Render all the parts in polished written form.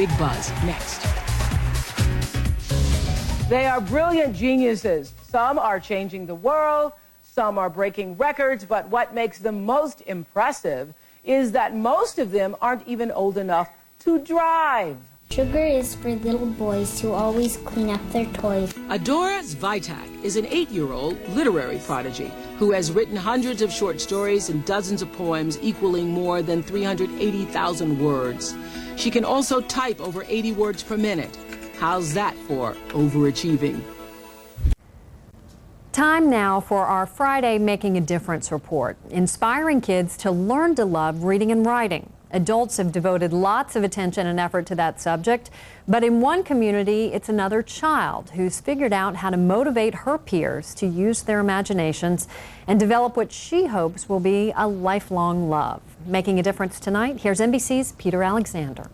Big Buzz next. They are brilliant geniuses. Some are changing the world, some are breaking records, but what makes them most impressive is that most of them aren't even old enough to drive. Sugar is for little boys who always clean up their toys. Adora Svitak is an 8-year-old literary prodigy who has written hundreds of short stories and dozens of poems equaling more than 380,000 words. She can also type over 80 words per minute. How's that for overachieving? Time now for our Friday Making a Difference report, inspiring kids to learn to love reading and writing. Adults have devoted lots of attention and effort to that subject, but in one community, it's another child who's figured out how to motivate her peers to use their imaginations and develop what she hopes will be a lifelong love. Making a difference tonight, here's NBC's Peter Alexander.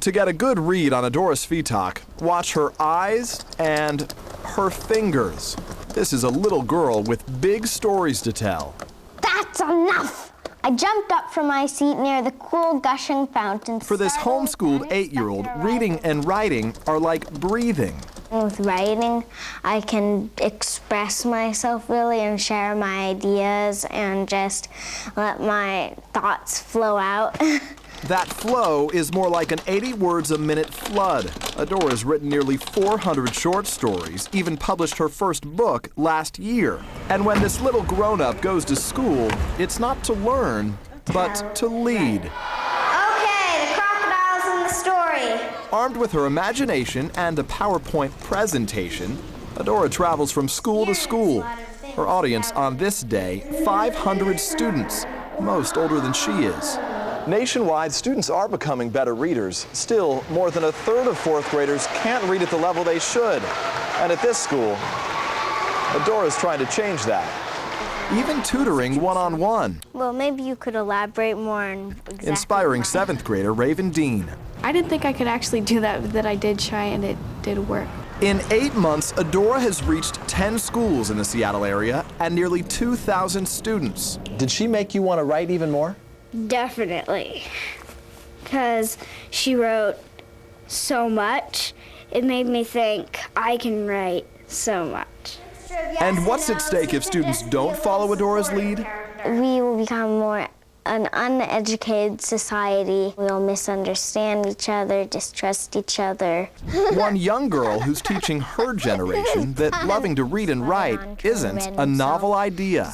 To get a good read on Adora Svitak, watch her eyes and her fingers. This is a little girl with big stories to tell. That's enough! I jumped up from my seat near the cool gushing fountain. For this homeschooled 8-year-old, reading and writing are like breathing. With writing, I can express myself really and share my ideas and just let my thoughts flow out. That flow is more like an 80 words a minute flood. Adora's written nearly 400 short stories, even published her first book last year. And when this little grown-up goes to school, it's not to learn, but to lead. Okay, the crocodile's in the story. Armed with her imagination and a PowerPoint presentation, Adora travels from school to school. Her audience on this day, 500 students, most older than she is. Nationwide, students are becoming better readers. Still, more than a third of fourth graders can't read at the level they should. And at this school, Adora's trying to change that. Even tutoring one-on-one. Well, maybe you could elaborate more on exactly Inspiring why. 7th grader Raven Dean. I didn't think I could actually do that, but I did try and it did work. In 8 months, Adora has reached 10 schools in the Seattle area and nearly 2,000 students. Did she make you want to write even more? Definitely, because she wrote so much, it made me think I can write so much. And what's at stake if students don't follow Adora's lead? We will become more an uneducated society. We'll misunderstand each other, distrust each other. One young girl who's teaching her generation that loving to read and write isn't a novel idea.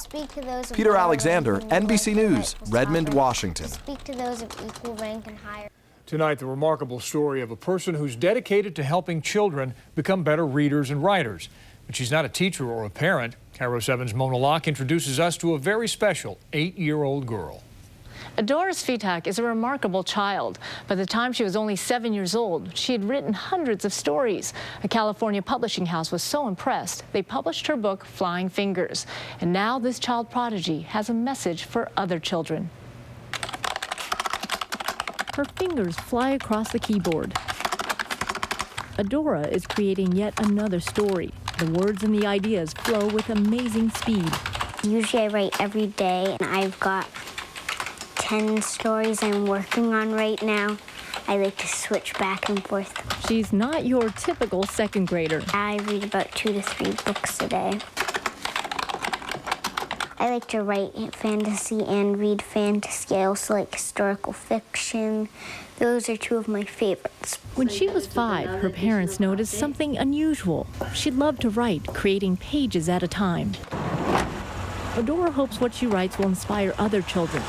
Peter Alexander, NBC News, Redmond, Washington. Speak to those of equal rank and higher. Tonight, the remarkable story of a person who's dedicated to helping children become better readers and writers. But she's not a teacher or a parent. Cairo 7's Mona Locke introduces us to a very special 8-year-old girl. Adora Svitak is a remarkable child. By the time she was only 7 years old, she had written hundreds of stories. A California publishing house was so impressed, they published her book, Flying Fingers. And now this child prodigy has a message for other children. Her fingers fly across the keyboard. Adora is creating yet another story. The words and the ideas flow with amazing speed. Usually I write every day, and I've got 10 stories I'm working on right now. I like to switch back and forth. She's not your typical second grader. I read about 2 to 3 books a day. I like to write fantasy and read fantasy. I also like historical fiction. Those are 2 of my favorites. When she was 5, her parents noticed something unusual. She loved to write, creating pages at a time. Adora hopes what she writes will inspire other children.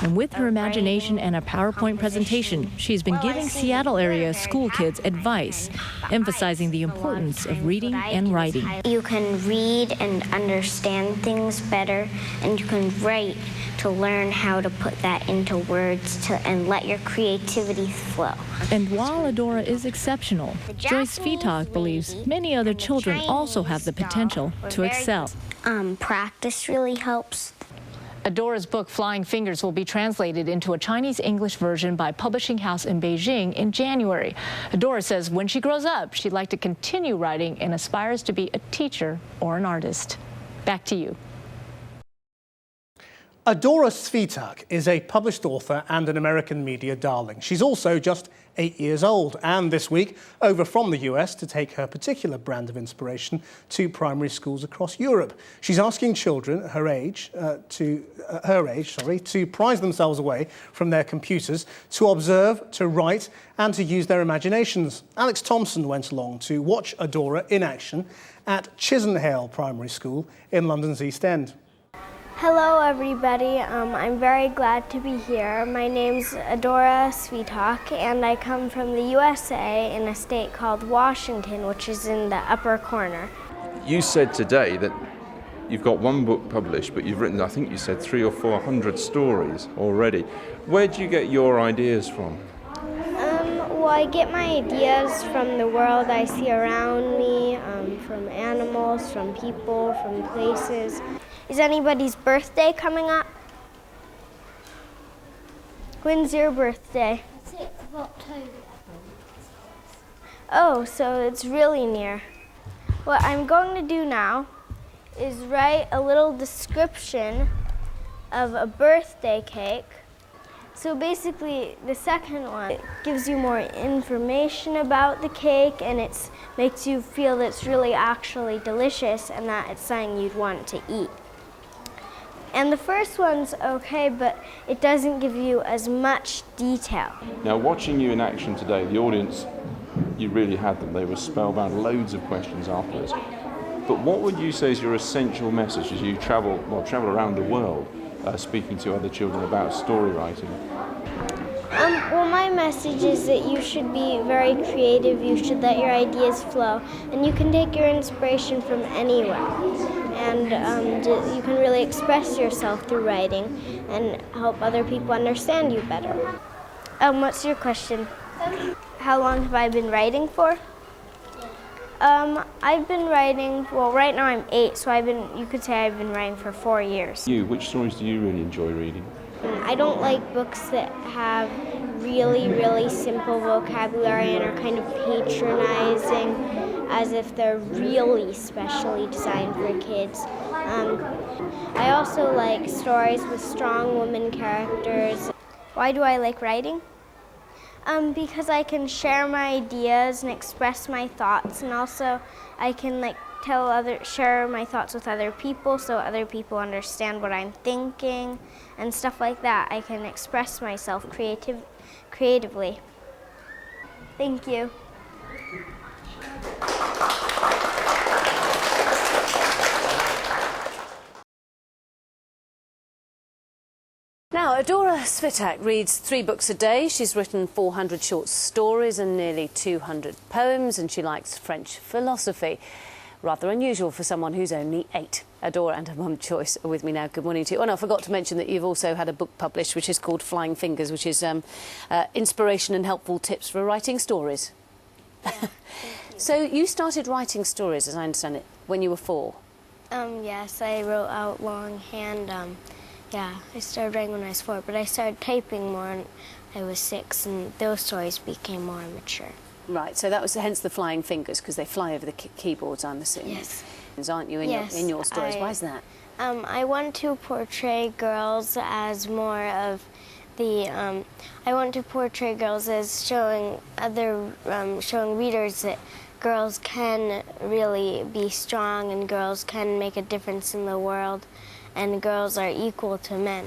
And with her imagination and a PowerPoint presentation, she's been giving Seattle area school kids advice, emphasizing the importance of reading and writing. You can read and understand things better, and you can write to learn how to put that into words and let your creativity flow. And while Adora is exceptional, Joyce Svitak believes many other children also have the potential to excel. Practice really helps. Adora's book, Flying Fingers, will be translated into a Chinese-English version by Publishing House in Beijing in January. Adora says when she grows up, she'd like to continue writing and aspires to be a teacher or an artist. Back to you. Adora Svitak is a published author and an American media darling. She's also just 8 years old, and this week over from the US to take her particular brand of inspiration to primary schools across Europe. She's asking children her age to prize themselves away from their computers, to observe, to write and to use their imaginations. Alex Thompson went along to watch Adora in action at Chisenhale Primary School in London's East End. Hello everybody, I'm very glad to be here. My name's Adora Svitak and I come from the USA in a state called Washington, which is in the upper corner. You said today that you've got one book published, but you've written, I think you said 300 or 400 stories already. Where do you get your ideas from? Well, I get my ideas from the world I see around me, from animals, from people, from places. Is anybody's birthday coming up? When's your birthday? 6th of October. Oh, so it's really near. What I'm going to do now is write a little description of a birthday cake. So basically, the second one gives you more information about the cake, and it makes you feel that it's really actually delicious and that it's something you'd want to eat. And the first one's okay, but it doesn't give you as much detail. Now, watching you in action today, the audience, you really had them. They were spellbound, loads of questions afterwards. But what would you say is your essential message as you travel around the world, speaking to other children about story writing? Well, my message is that you should be very creative, you should let your ideas flow, and you can take your inspiration from anywhere. And you can really express yourself through writing and help other people understand you better. What's your question? How long have I been writing for? I've been writing, well, right now I'm 8, so you could say I've been writing for 4 years. Which stories do you really enjoy reading? I don't like books that have really, really simple vocabulary and are kind of patronizing, as if they're really specially designed for kids. I also like stories with strong women characters. Why do I like writing? Because I can share my ideas and express my thoughts, and also I can share my thoughts with other people so other people understand what I'm thinking and stuff like that. I can express myself creatively. Thank you. Now, Adora Svitak reads 3 books a day. She's written 400 short stories and nearly 200 poems, and she likes French philosophy. Rather unusual for someone who's only 8. Adora and her mum Joyce are with me now. Good morning to you. Oh, no, I forgot to mention that you've also had a book published which is called Flying Fingers, which is inspiration and helpful tips for writing stories. Yeah. So you started writing stories, as I understand it, when you were 4? Yes, I wrote out longhand. Yeah, I started writing when I was 4, but I started typing more when I was 6, and those stories became more mature. Right, so that was hence the flying fingers, because they fly over the keyboards, I'm assuming. Yes. Aren't you, in your stories? Why is that? I want to portray girls as more of the, I want to portray girls as showing readers that girls can really be strong and girls can make a difference in the world and girls are equal to men.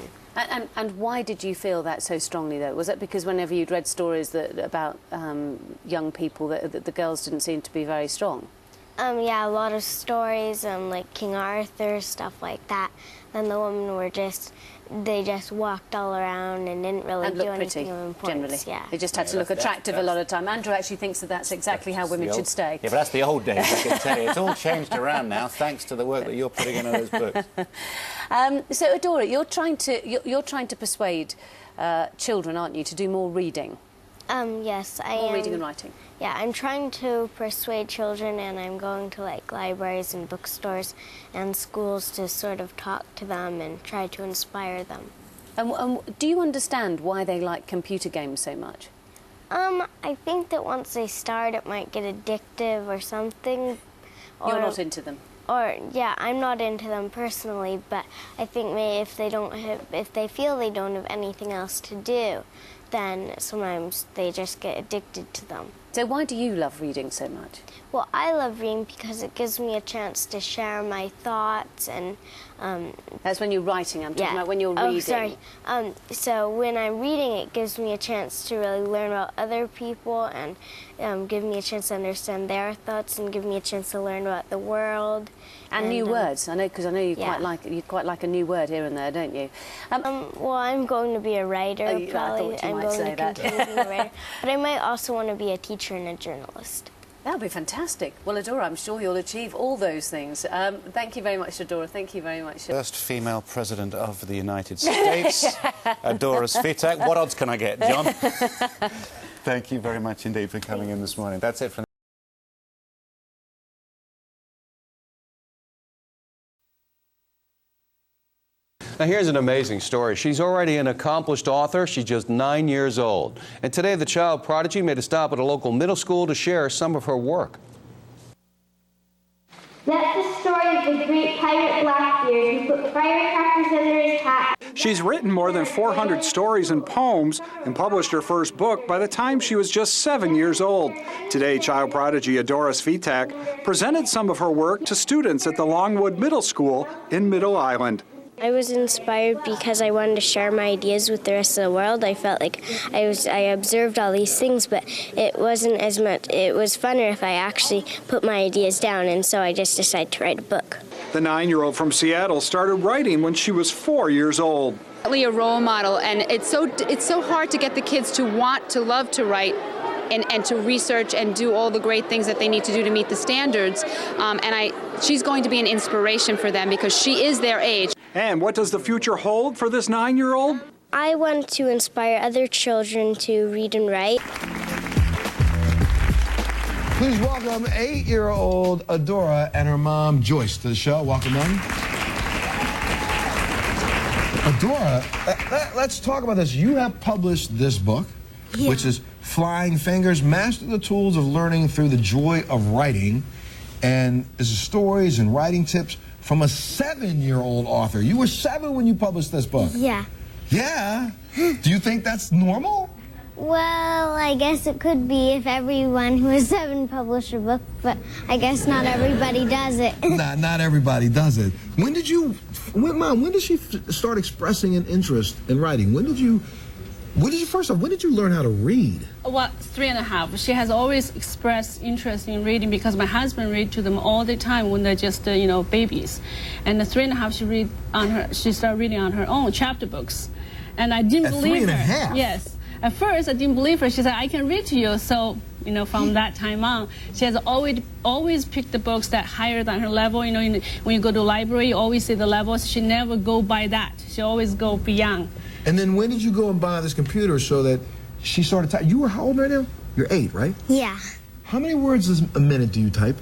And why did you feel that so strongly, though? Was it because whenever you'd read stories about young people, that the girls didn't seem to be very strong? Yeah, a lot of stories, like King Arthur, stuff like that. Then the women were they just walked all around and didn't really do anything of importance. Generally. Yeah. They just had to look attractive a lot of time. Andrew actually thinks that that's exactly how women should stay. Yeah, but that's the old days, I can tell you. It's all changed around now, thanks to the work that you're putting in those books. So, Adora, you're trying to persuade children, aren't you, to do more reading? Yes, I am. More reading and writing. Yeah, I'm trying to persuade children, and I'm going to libraries and bookstores and schools to sort of talk to them and try to inspire them. And do you understand why they like computer games so much? I think that once they start, it might get addictive or something. You're not into them? I'm not into them personally, but I think maybe if they feel they don't have anything else to do, then sometimes they just get addicted to them. So why do you love reading so much? Well, I love reading because it gives me a chance to share my thoughts and... That's when you're writing, I'm talking about when you're reading. Oh, sorry. So when I'm reading, it gives me a chance to really learn about other people and give me a chance to understand their thoughts and give me a chance to learn about the world. And new words, I know, because I know you quite like a new word here and there, don't you? Well, I'm going to be a writer, probably. I thought you might say that. I'm going to continue being a writer. But I might also want to be a teacher and a journalist. That would be fantastic. Well, Adora, I'm sure you'll achieve all those things. Thank you very much, Adora. Thank you very much. First female president of the United States, Adora Svitak. What odds can I get, John? Thank you very much indeed for coming in this morning. That's it from Now here's an amazing story. She's already an accomplished author. She's just 9 years old. And today the child prodigy made a stop at a local middle school to share some of her work. That's the story of the great pirate Blackbeard who put firecrackers under his hat. She's written more than 400 stories and poems and published her first book by the time she was just 7 years old. Today, child prodigy Adora Svitak presented some of her work to students at the Longwood Middle School in Middle Island. I was inspired because I wanted to share my ideas with the rest of the world. I felt like I observed all these things, but it wasn't as much. It was funner if I actually put my ideas down, and so I just decided to write a book. The 9-year-old from Seattle started writing when she was 4 years old. A role model, and it's so hard to get the kids to want to love to write and to research and do all the great things that they need to do to meet the standards. She's going to be an inspiration for them because she is their age. And what does the future hold for this 9-year-old? I want to inspire other children to read and write. Please welcome 8-year-old Adora and her mom Joyce to the show. Welcome, Mom. Adora, let's talk about this. You have published this book, which is Flying Fingers, Master the Tools of Learning Through the Joy of Writing. And this is stories and writing tips from a 7-year-old author. You were 7 when you published this book. Yeah. Yeah? Do you think that's normal? Well, I guess it could be if everyone who is 7 published a book, but I guess not everybody does it. Not everybody does it. When did she start expressing an interest in writing? When did you learn how to read? Well, 3.5. She has always expressed interest in reading because my husband read to them all the time when they're just, babies. And at 3.5, she started reading on her own chapter books. And I didn't believe her. 3.5? Yes. At first, I didn't believe her. She said, I can read to you. So, from that time on, she has always picked the books that higher than her level. When you go to the library, you always see the levels. She never go by that. She always go beyond. And then when did you go and buy this computer so that she started typing? You were how old right now? You're 8, right? Yeah. How many words a minute do you type?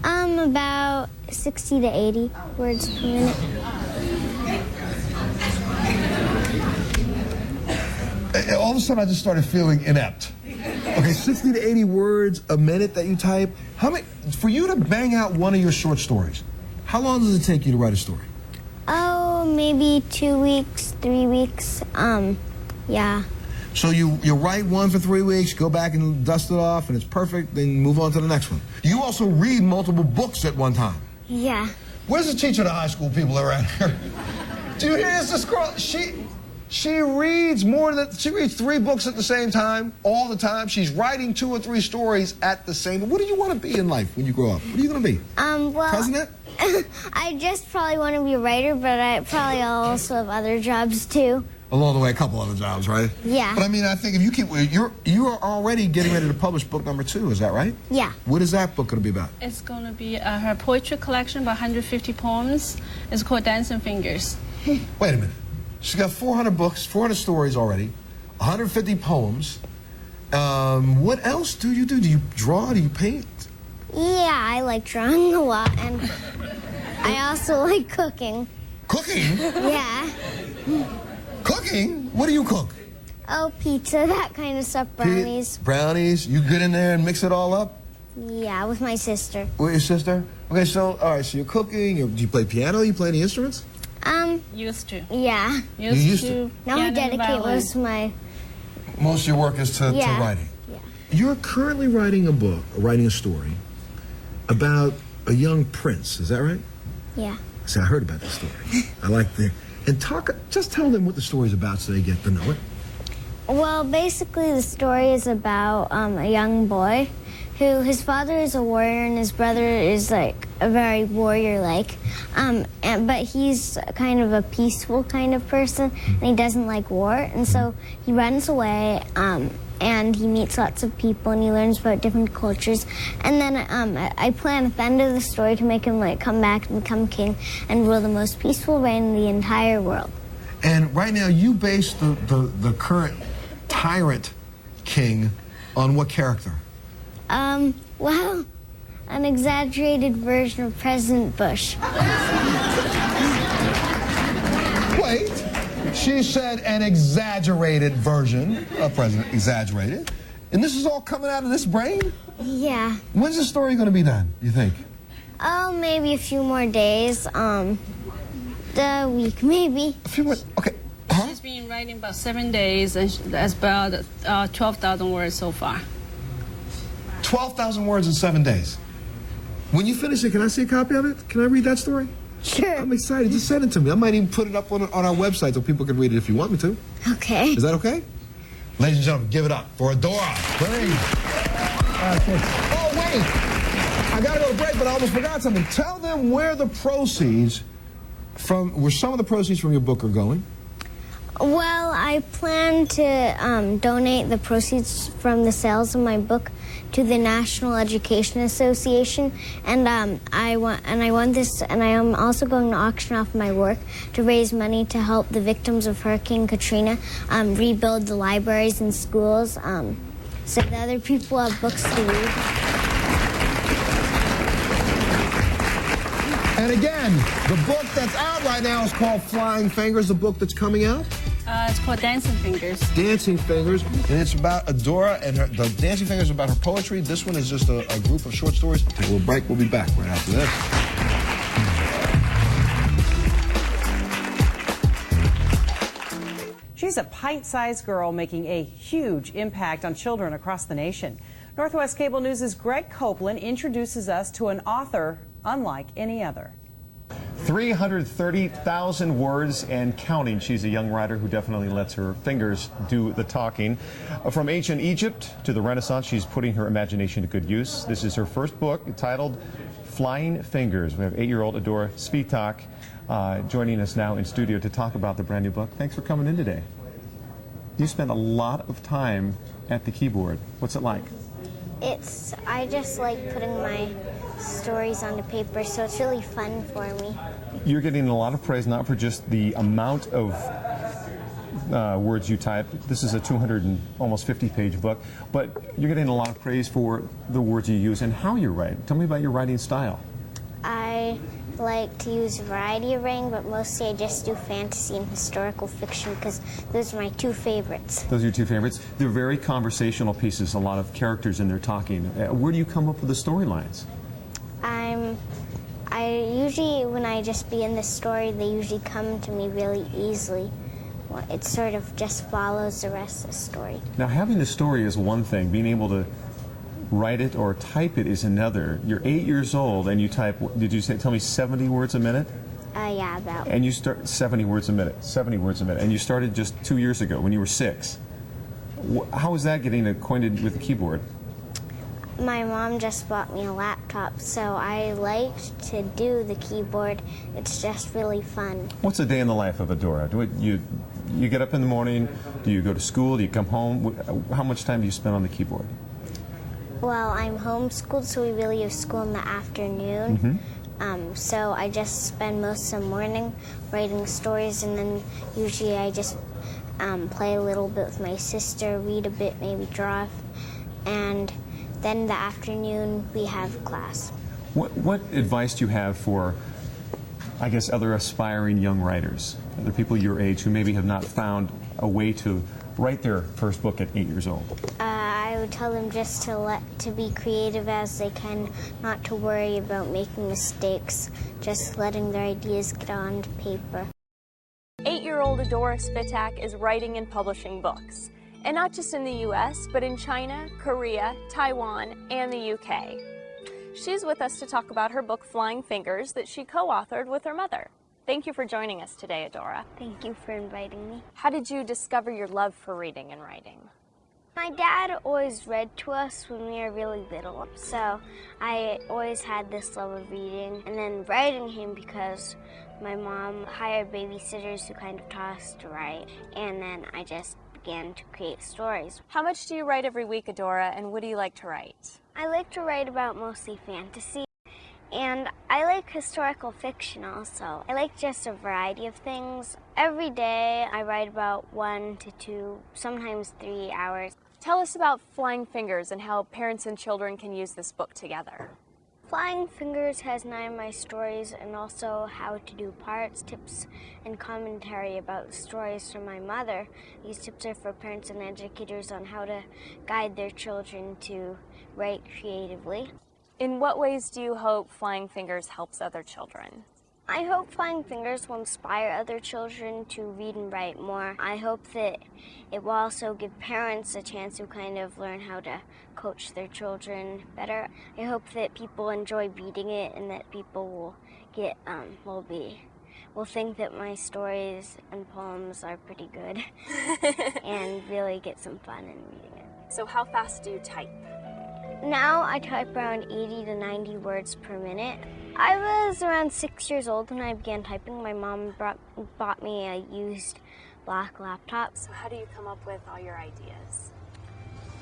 About 60 to 80 words per minute. All of a sudden, I just started feeling inept. Okay, 60 to 80 words a minute that you type. For you to bang out one of your short stories, how long does it take you to write a story? Oh, maybe 2 weeks, 3 weeks. Yeah. So you write one for 3 weeks, go back and dust it off, and it's perfect, then move on to the next one. You also read multiple books at one time. Yeah. Where's the teacher of the high school people around here? Do you hear this girl? She reads she reads 3 books at the same time, all the time. She's writing 2 or 3 stories at the same time. What do you want to be in life when you grow up? What are you going to be? Well, President? I just probably want to be a writer, but I probably also have other jobs too. Along the way, a couple other jobs, right? Yeah. But I think if you keep, you are already getting ready to publish book number 2, is that right? Yeah. What is that book going to be about? It's going to be her poetry collection, about 150 poems. It's called Dancing Fingers. Wait a minute. She's got 400 books, 400 stories already, 150 poems. What else do you do? Do you draw? Do you paint? Yeah, I like drawing a lot, and I also like cooking. Cooking? Yeah. Cooking? What do you cook? Oh, pizza, that kind of stuff, brownies. Brownies? You get in there and mix it all up? Yeah, with my sister. With your sister? Okay, so, all right, so you're cooking. Do you play piano? You play any instruments? Used to. Yeah. You used to? Now I dedicate most of my... Most of your work is to writing? Yeah. You're currently writing a book, writing a story, about a young prince. Is that right? Yeah. See, I heard about this story. I like the... And just tell them what the story's about so they get to know it. Well, basically the story is about a young boy who, his father is a warrior and his brother is like a very warrior-like, but he's kind of a peaceful kind of person and he doesn't like war, and so he runs away and he meets lots of people and he learns about different cultures, and then I plan at the end of the story to make him like come back and become king and rule the most peaceful reign in the entire world. And right now you base the current tyrant king on what character? Well, an exaggerated version of President Bush. Wait, she said an exaggerated version of President, exaggerated? And this is all coming out of this brain? Yeah. When's the story going to be done, you think? Oh, maybe a few more days, the week maybe. A few more, okay. She's been writing about 7 days, and that's about 12,000 words so far. 12,000 words in 7 days. When you finish it, can I see a copy of it? Can I read that story? Sure. I'm excited. Just send it to me. I might even put it up on our website so people can read it if you want me to. Okay. Is that okay? Ladies and gentlemen, give it up for Adora. Please. Oh, wait. I got to go to break, but I almost forgot something. Tell them where the proceeds where some of the proceeds from your book are going. Well, I plan to donate the proceeds from the sales of my book to the National Education Association, and I am also going to auction off my work to raise money to help the victims of Hurricane Katrina rebuild the libraries and schools so that other people have books to read. And again, the book that's out right now is called Flying Fingers, the book that's coming out. It's called Dancing Fingers. Dancing Fingers, and it's about Adora, and the Dancing Fingers is about her poetry. This one is just a group of short stories. Take a little break. We'll be back right after this. She's a pint-sized girl making a huge impact on children across the nation. Northwest Cable News' Greg Copeland introduces us to an author unlike any other. 330,000 words and counting. She's a young writer who definitely lets her fingers do the talking. From ancient Egypt to the Renaissance, she's putting her imagination to good use. This is her first book titled Flying Fingers. We have 8-year-old Adora Svitak joining us now in studio to talk about the brand new book. Thanks for coming in today. You spent a lot of time at the keyboard. What's it like? I just like putting my stories onto paper, so it's really fun for me. You're getting a lot of praise, not for just the amount of words you type. This is a 200 and almost 50-page book, but you're getting a lot of praise for the words you use and how you write. Tell me about your writing style. I like to use a variety of writing, but mostly I just do fantasy and historical fiction because those are my two favorites. Those are your two favorites. They're very conversational pieces, a lot of characters in there talking. Where do you come up with the storylines? I usually, when I just begin the story, they usually come to me really easily. It sort of just follows the rest of the story. Now, having the story is one thing. Being able to write it or type it is another. You're 8 years old and you type, did you tell me 70 words a minute? Yeah, about. And you start 70 words a minute, 70 words a minute. And you started just 2 years ago when you were 6. How was that getting acquainted with the keyboard? My mom just bought me a laptop, so I liked to do the keyboard. It's just really fun. What's a day in the life of Adora? You get up in the morning, do you go to school, do you come home? How much time do you spend on the keyboard? Well, I'm homeschooled, so we really have school in the afternoon. So I just spend most of the morning writing stories, and then usually I just play a little bit with my sister, read a bit, maybe draw, and then in the afternoon we have class. What advice do you have for, I guess, other aspiring young writers, other people your age who maybe have not found a way to write their first book at 8 years old? I I would tell them just to be creative as they can, not to worry about making mistakes, just letting their ideas get onto paper. 8-year-old Adora Svitak is writing and publishing books, and not just in the US, but in China, Korea, Taiwan, and the UK. She's with us to talk about her book Flying Fingers that she co-authored with her mother. Thank you for joining us today, Adora. Thank you for inviting me. How did you discover your love for reading and writing? My dad always read to us when we were really little, so I always had this love of reading. And then writing came because my mom hired babysitters who kind of taught us to write, and then I just began to create stories. How much do you write every week, Adora, and what do you like to write? I like to write about mostly fantasy, and I like historical fiction also. I like just a variety of things. Every day I write about 1 to 2, sometimes 3 hours. Tell us about Flying Fingers and how parents and children can use this book together. Flying Fingers has 9 of my stories and also how to do parts, tips, and commentary about stories from my mother. These tips are for parents and educators on how to guide their children to write creatively. In what ways do you hope Flying Fingers helps other children? I hope Flying Fingers will inspire other children to read and write more. I hope that it will also give parents a chance to kind of learn how to coach their children better. I hope that people enjoy reading it and that people will get, will think that my stories and poems are pretty good and really get some fun in reading it. So how fast do you type? Now I type around 80 to 90 words per minute. I was around 6 years old when I began typing. My mom bought me a used black laptop. So how do you come up with all your ideas?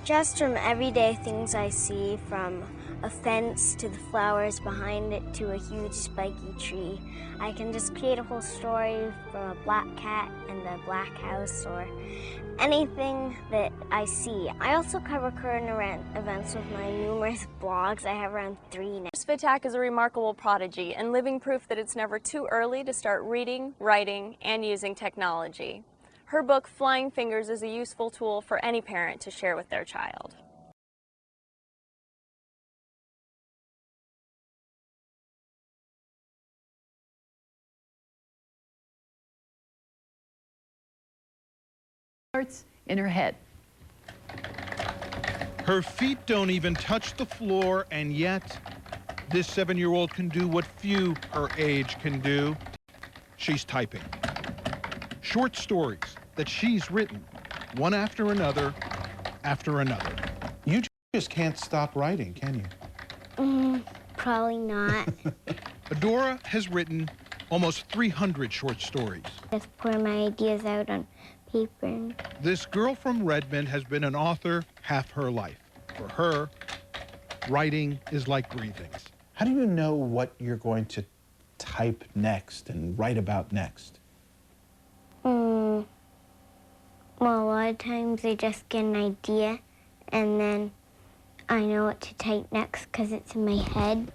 Just from everyday things I see, from a fence to the flowers behind it to a huge spiky tree. I can just create a whole story from a black cat and the black house or anything that I see. I also cover current events with my numerous blogs. I have around 3 now. Svitak is a remarkable prodigy and living proof that it's never too early to start reading, writing, and using technology. Her book, Flying Fingers, is a useful tool for any parent to share with their child. In her head. Her feet don't even touch the floor, and yet this 7-year-old can do what few her age can do. She's typing. Short stories that she's written, one after another, after another. You just can't stop writing, can you? Probably not. Adora has written almost 300 short stories. Just pour my ideas out on paper. This girl from Redmond has been an author half her life. For her, writing is like breathing. How do you know what you're going to type next and write about next? Well, a lot of times I just get an idea and then I know what to type next because it's in my head.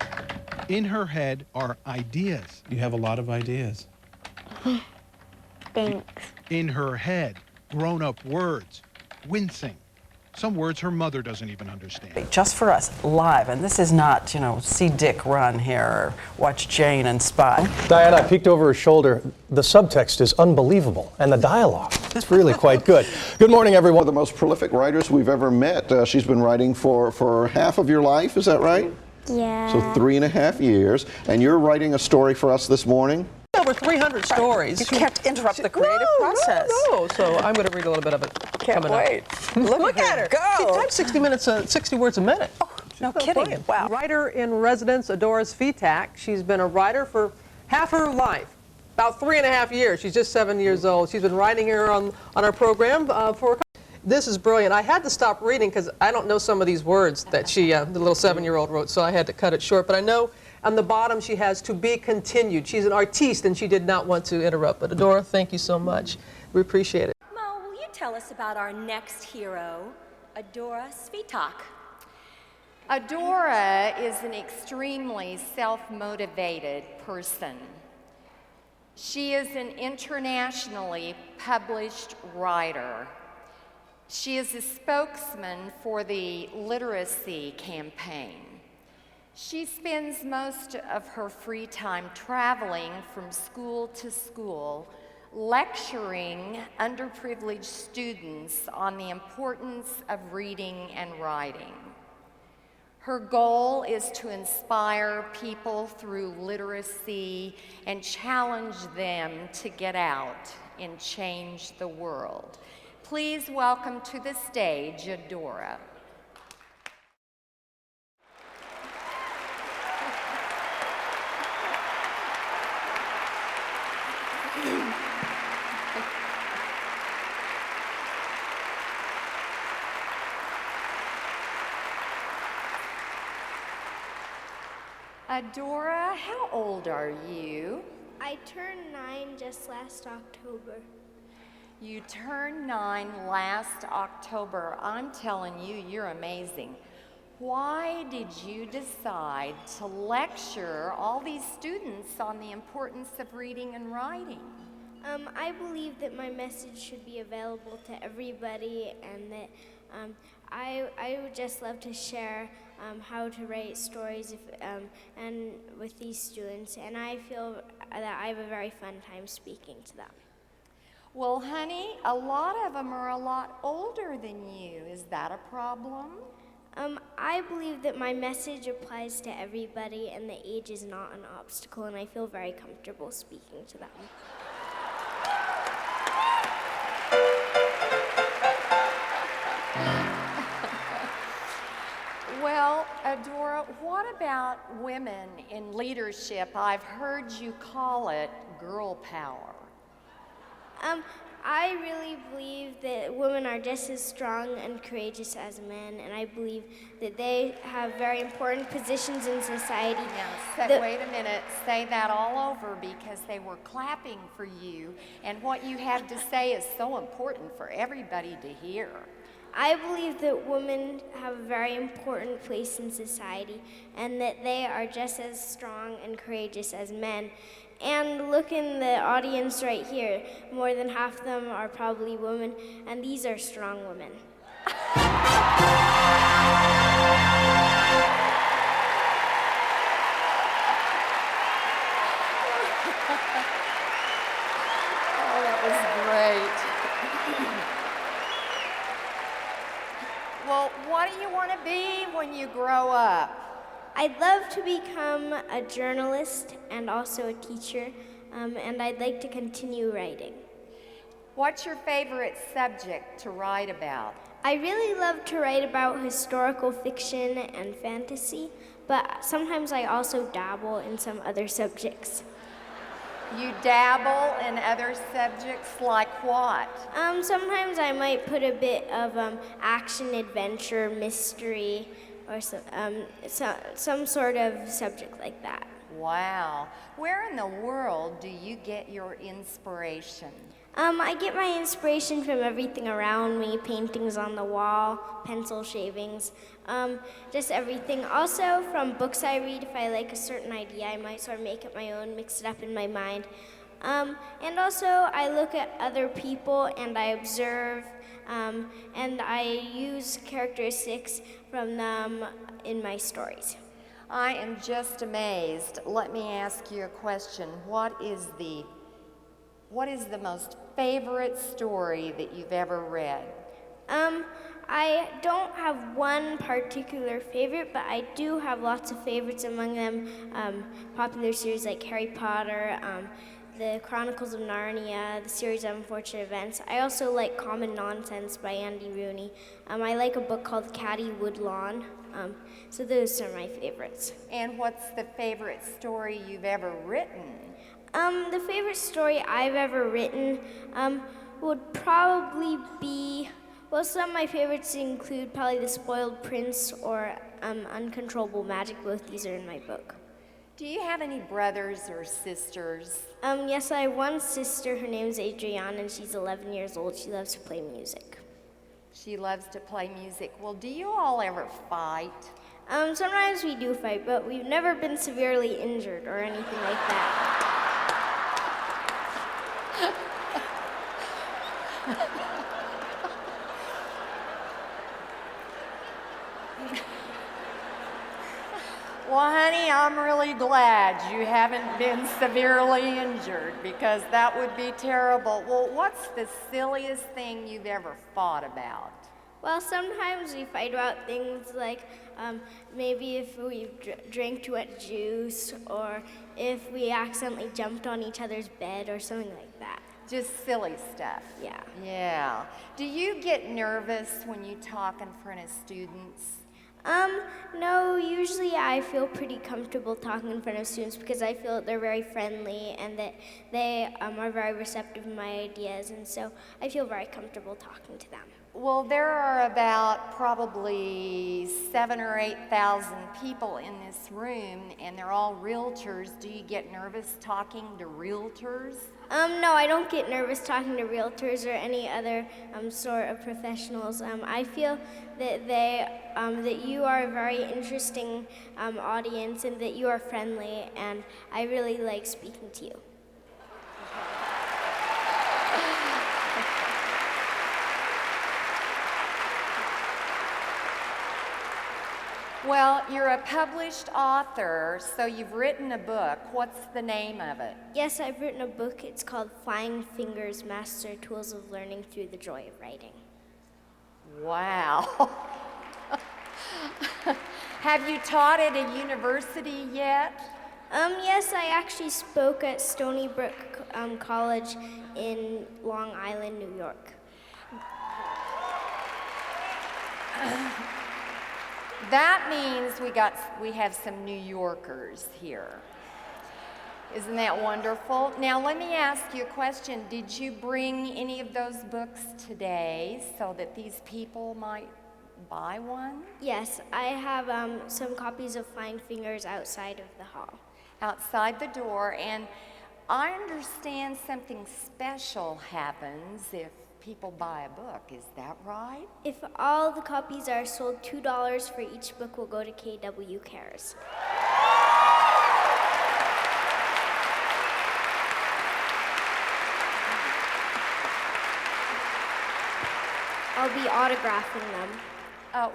In her head are ideas. You have a lot of ideas. Thanks. In her head, grown-up words, wincing. Some words her mother doesn't even understand. Just for us, live, and this is not, see Dick run here or watch Jane and Spot. Diana, I peeked over her shoulder. The subtext is unbelievable, and the dialogue is really quite good. Good morning, everyone. One of the most prolific writers we've ever met. She's been writing for half of your life, is that right? Yeah. So 3.5 years, and you're writing a story for us this morning? Over 300 stories. You can't interrupt the creative process. No, so I'm going to read a little bit of it. Can't wait. Look at her. Go. She types 60 words a minute. Oh, no kidding. Wow. Writer in residence, Adora Svitak. She's been a writer for half her life, about 3.5 years. She's just 7 years old. She's been writing here on our program for. This is brilliant. I had to stop reading because I don't know some of these words that the little 7-year-old wrote, so I had to cut it short. But I know on the bottom she has to be continued. She's an artiste and she did not want to interrupt. But Adora, thank you so much. We appreciate it. Mo, will you tell us about our next hero, Adora Svitak? Adora is an extremely self-motivated person. She is an internationally published writer. She is a spokesman for the literacy campaign. She spends most of her free time traveling from school to school, lecturing underprivileged students on the importance of reading and writing. Her goal is to inspire people through literacy and challenge them to get out and change the world. Please welcome to the stage Adora. Adora, how old are you? I turned 9 just last October. You turned 9 last October. I'm telling you, you're amazing. Why did you decide to lecture all these students on the importance of reading and writing? I believe that my message should be available to everybody, and that I would just love to share how to write stories and with these students, and I feel that I have a very fun time speaking to them. Well, honey, a lot of them are a lot older than you. Is that a problem? I believe that my message applies to everybody, and that age is not an obstacle, and I feel very comfortable speaking to them. Well, Adora, what about women in leadership? I've heard you call it girl power. I really believe that women are just as strong and courageous as men, and I believe that they have very important positions in society. Now, wait a minute, say that all over, because they were clapping for you, and what you have to say is so important for everybody to hear. I believe that women have a very important place in society, and that they are just as strong and courageous as men. And look in the audience right here. More than half of them are probably women, and these are strong women. Oh, that was great. Well, what do you want to be when you grow up? I'd love to become a journalist and also a teacher, and I'd like to continue writing. What's your favorite subject to write about? I really love to write about historical fiction and fantasy, but sometimes I also dabble in some other subjects. You dabble in other subjects like what? Sometimes I might put a bit of action, adventure, mystery, or some sort of subject like that. Wow. Where in the world do you get your inspiration? I get my inspiration from everything around me, paintings on the wall, pencil shavings, just everything. Also from books I read. If I like a certain idea, I might sort of make it my own, mix it up in my mind. And also I look at other people and I observe, and I use characteristics from them in my stories. I am just amazed. Let me ask you a question. What is the most favorite story that you've ever read? I don't have one particular favorite, but I do have lots of favorites, among them popular series like Harry Potter, the Chronicles of Narnia, the series of Unfortunate Events. I also like Common Nonsense by Andy Rooney. I like a book called Caddy Woodlawn. So those are my favorites. And what's the favorite story you've ever written? The favorite story I've ever written would probably be, well, some of my favorites include probably The Spoiled Prince or Uncontrollable Magic. Both these are in my book. Do you have any brothers or sisters? Yes, I have one sister. Her name's Adriana, and she's 11 years old. She loves to play music. She loves to play music. Well, do you all ever fight? Sometimes we do fight, but we've never been severely injured or anything like that. Well, honey, I'm really glad you haven't been severely injured because that would be terrible. Well, what's the silliest thing you've ever thought about? Well, sometimes we fight about things like maybe if we drank too much juice or if we accidentally jumped on each other's bed or something like that. Just silly stuff. Yeah. Yeah. Do you get nervous when you talk in front of students? No, usually I feel pretty comfortable talking in front of students because I feel that they're very friendly and that they are very receptive to my ideas, and so I feel very comfortable talking to them. Well, there are about probably 7,000 or 8,000 people in this room, and they're all realtors. Do you get nervous talking to realtors? No, I don't get nervous talking to realtors or any other sort of professionals. I feel that that you are a very interesting audience and that you are friendly, and I really like speaking to you. Well, you're a published author, so you've written a book. What's the name of it? Yes, I've written a book. It's called Flying Fingers, Master Tools of Learning Through the Joy of Writing. Wow. Have you taught at a university yet? Yes, I actually spoke at Stony Brook College in Long Island, New York. That means we have some New Yorkers here. Isn't that wonderful? Now let me ask you a question. Did you bring any of those books today so that these people might buy one? Yes, I have some copies of Flying Fingers outside of the hall. Outside the door, and I understand something special happens if people buy a book. Is that right? If all the copies are sold, $2 for each book will go to KW Cares. I'll be autographing them.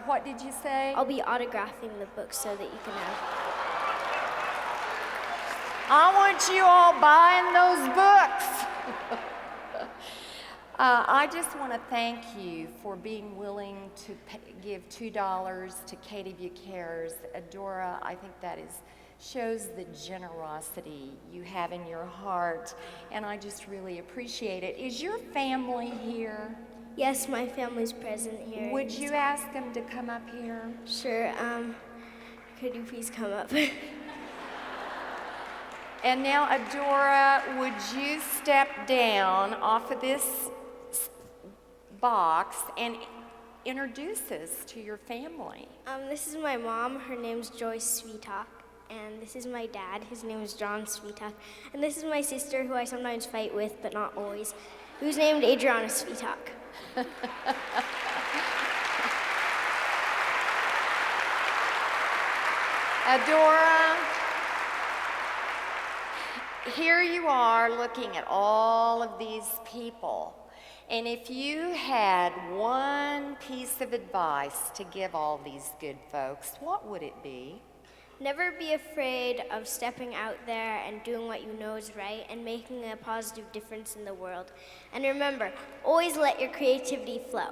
What did you say? I'll be autographing the books so that you can have. I want you all buying those books. I just want to thank you for being willing to give $2 to KW Cares. Adora, I think that shows the generosity you have in your heart, and I just really appreciate it. Is your family here? Yes, my family's present here. Would you ask them to come up here? Sure. Could you please come up? And now, Adora, would you step down off of this box and introduce us to your family? This is my mom. Her name's Joyce Svitak. And this is my dad. His name is John Svitak. And this is my sister, who I sometimes fight with, but not always, who's named Adriana Svitak. Adora, here you are looking at all of these people. And if you had one piece of advice to give all these good folks, what would it be? Never be afraid of stepping out there and doing what you know is right and making a positive difference in the world. And remember, always let your creativity flow.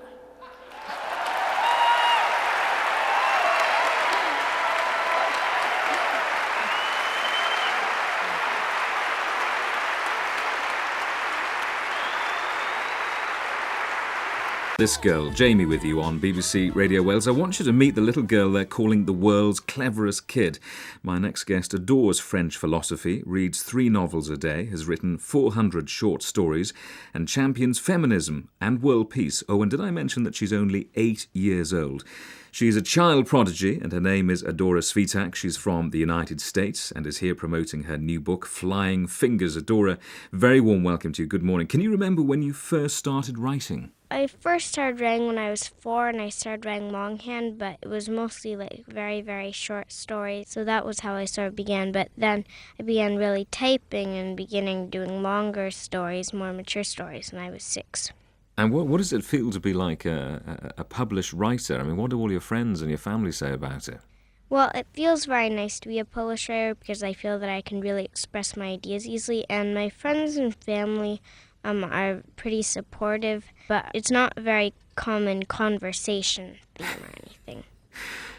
This girl, Jamie, with you on BBC Radio Wales. I want you to meet the little girl they're calling the world's cleverest kid. My next guest adores French philosophy, reads 3 novels a day, has written 400 short stories, and champions feminism and world peace. Oh, and did I mention that she's only 8 years old? She's a child prodigy, and her name is Adora Svitak. She's from the United States and is here promoting her new book, Flying Fingers. Adora, very warm welcome to you. Good morning. Can you remember when you first started writing? I first started writing when I was 4, and I started writing longhand, but it was mostly like very, very short stories. So that was how I sort of began. But then I began really typing and beginning doing longer stories, more mature stories, when I was 6. And what does it feel to be like a published writer? I mean, what do all your friends and your family say about it? Well, it feels very nice to be a published writer because I feel that I can really express my ideas easily, and my friends and family are pretty supportive, but it's not a very common conversation theme or anything.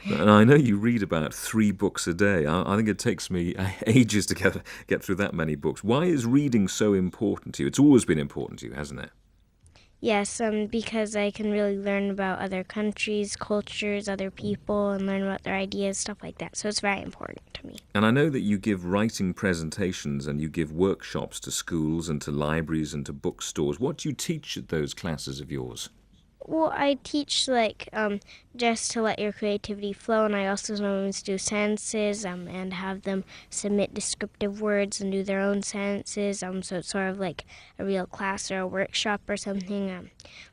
And I know you read about 3 books a day. I think it takes me ages to get through that many books. Why is reading so important to you? It's always been important to you, hasn't it? Yes, because I can really learn about other countries, cultures, other people, and learn about their ideas, stuff like that. So it's very important to me. And I know that you give writing presentations and you give workshops to schools and to libraries and to bookstores. What do you teach at those classes of yours? Well, I teach just to let your creativity flow, and I also sometimes do sentences and have them submit descriptive words and do their own sentences. So it's sort of like a real class or a workshop or something.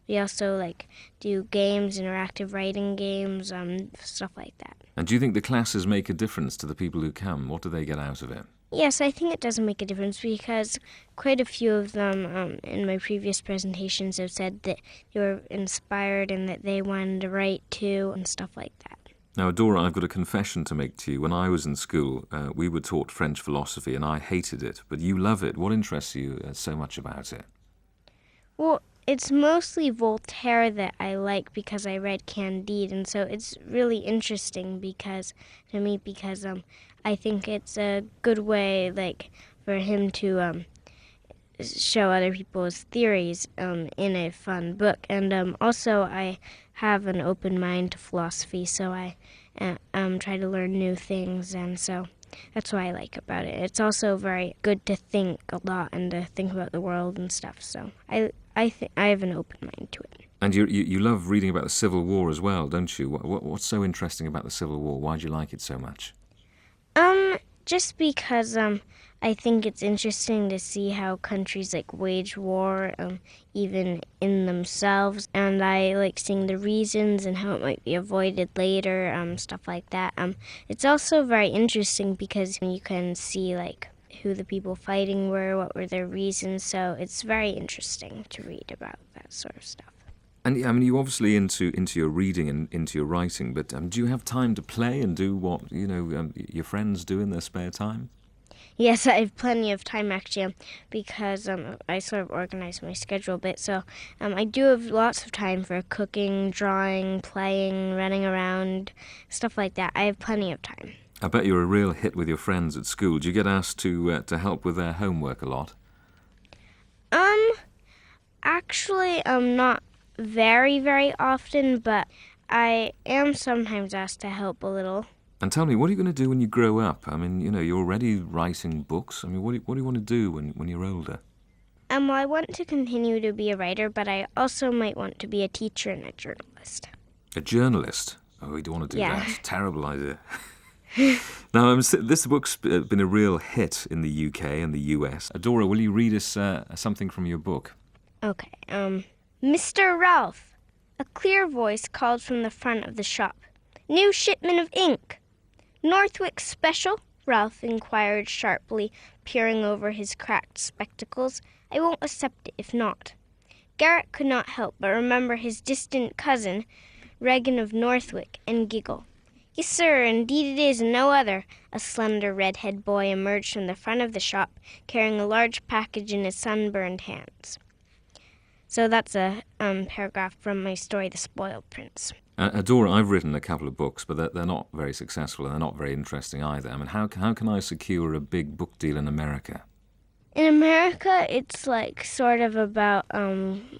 We also do games, interactive writing games, stuff like that. And do you think the classes make a difference to the people who come? What do they get out of it? Yes, I think it does make a difference because quite a few of them in my previous presentations have said that they were inspired and that they wanted to write too and stuff like that. Now, Adora, I've got a confession to make to you. When I was in school, we were taught French philosophy and I hated it, but you love it. What interests you so much about it? Well, it's mostly Voltaire that I like because I read Candide, and so it's really interesting because I think it's a good way for him to show other people's theories in a fun book. And also I have an open mind to philosophy, so I try to learn new things, and so that's what I like about it. It's also very good to think a lot and to think about the world and stuff, so I have an open mind to it. And you love reading about the Civil War as well, don't you? What's so interesting about the Civil War? Why do you like it so much? Just because I think it's interesting to see how countries wage war even in themselves, and I like seeing the reasons and how it might be avoided later, stuff like that. It's also very interesting because you can see who the people fighting were, what were their reasons, so it's very interesting to read about that sort of stuff. And I mean, you're obviously into your reading and into your writing, but do you have time to play and do what your friends do in their spare time? Yes, I have plenty of time actually, because I sort of organize my schedule a bit. So I do have lots of time for cooking, drawing, playing, running around, stuff like that. I have plenty of time. I bet you're a real hit with your friends at school. Do you get asked to help with their homework a lot? Actually, not very, very often, but I am sometimes asked to help a little. And tell me, what are you going to do when you grow up? I mean, you're already writing books. I mean, what do you want to do when you're older? Well, I want to continue to be a writer, but I also might want to be a teacher and a journalist. A journalist? Oh, you don't want to do Yeah. that. Terrible idea. Now, this book's been a real hit in the UK and the US. Adora, will you read us something from your book? Okay. Mr. Ralph. A clear voice called from the front of the shop. New shipment of ink. Northwick special? Ralph inquired sharply, peering over his cracked spectacles. I won't accept it if not. Garrett could not help but remember his distant cousin, Regan of Northwick, and giggle. Yes, sir, indeed it is, and no other. A slender red-head boy emerged from the front of the shop, carrying a large package in his sunburned hands. So that's a paragraph from my story, The Spoiled Prince. Adora, I've written a couple of books, but they're not very successful and they're not very interesting either. I mean, how can I secure a big book deal in America? In America, it's sort of about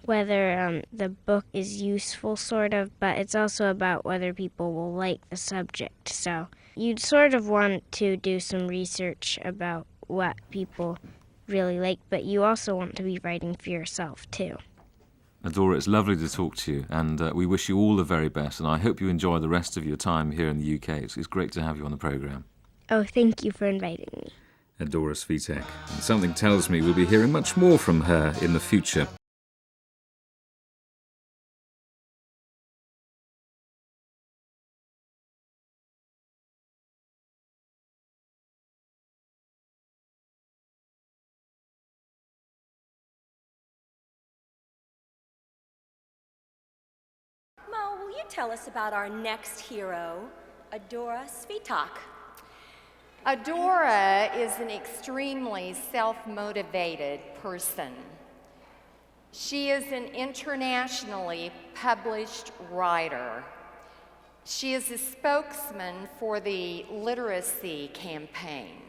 whether the book is useful, sort of, but it's also about whether people will like the subject. So you'd sort of want to do some research about what people really like, but you also want to be writing for yourself, too. Adora, it's lovely to talk to you, and we wish you all the very best, and I hope you enjoy the rest of your time here in the UK. It's great to have you on the programme. Oh, thank you for inviting me. Adora Svitek. And something tells me we'll be hearing much more from her in the future. you tell us about our next hero, Adora Svitak? Adora is an extremely self-motivated person. She is an internationally published writer. She is a spokesman for the literacy campaign.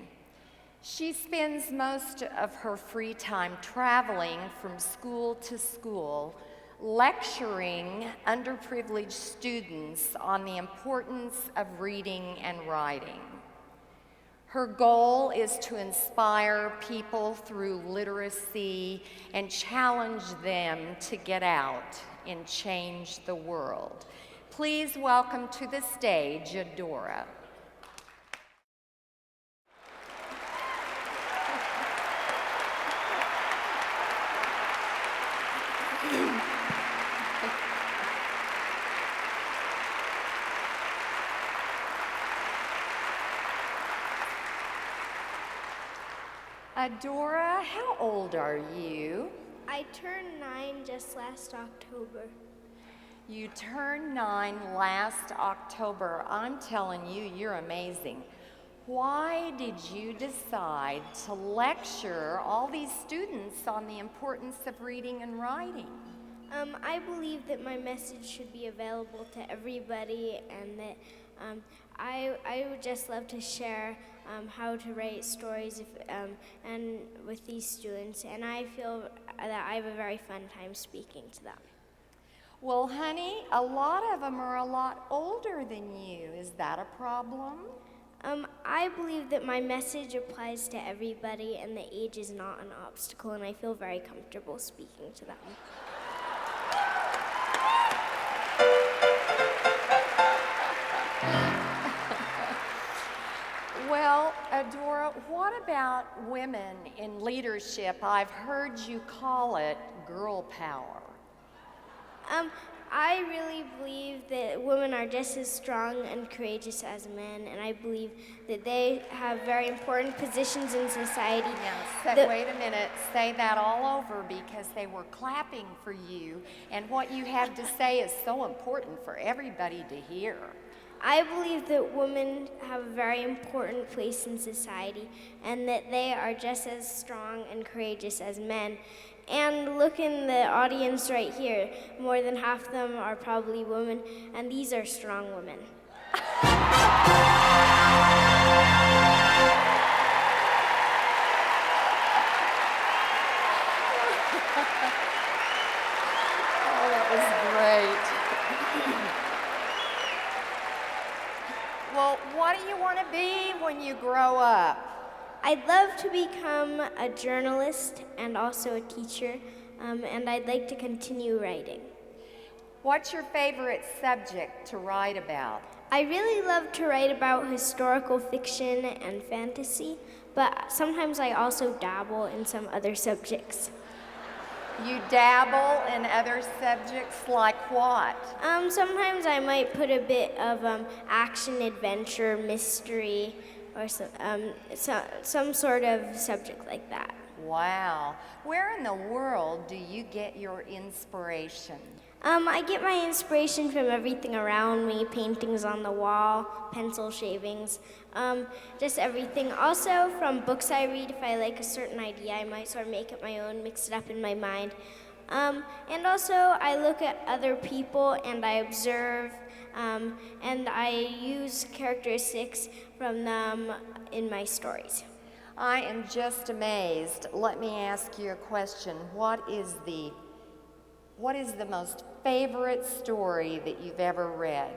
She spends most of her free time traveling from school to school, lecturing underprivileged students on the importance of reading and writing. Her goal is to inspire people through literacy and challenge them to get out and change the world. Please welcome to the stage Adora. Adora, how old are you? I turned 9 just last October. You turned 9 last October. I'm telling you, you're amazing. Why did you decide to lecture all these students on the importance of reading and writing? I believe that my message should be available to everybody, and that I would just love to share how to write stories and with these students, and I feel that I have a very fun time speaking to them. Well, honey, a lot of them are a lot older than you. Is that a problem? I believe that my message applies to everybody, and that age is not an obstacle, and I feel very comfortable speaking to them. Well, Adora, what about women in leadership? I've heard you call it girl power. I really believe that women are just as strong and courageous as men, and I believe that they have very important positions in society. Now, wait a minute, say that all over, because they were clapping for you, and what you have to say is so important for everybody to hear. I believe that women have a very important place in society, and that they are just as strong and courageous as men. And look in the audience right here. More than half of them are probably women, and these are strong women. Oh, that was great. Well, what do you want to be when you grow up? I'd love to become a journalist and also a teacher, and I'd like to continue writing. What's your favorite subject to write about? I really love to write about historical fiction and fantasy, but sometimes I also dabble in some other subjects. You dabble in other subjects like what? Sometimes I might put a bit of action, adventure, mystery, or some sort of subject like that. Wow. Where in the world do you get your inspiration? I get my inspiration from everything around me, paintings on the wall, pencil shavings, just everything. Also from books I read. If I like a certain idea, I might sort of make it my own, mix it up in my mind. And also I look at other people and I observe, and I use characteristics from them in my stories. I am just amazed. Let me ask you a question. What is the most favorite story that you've ever read?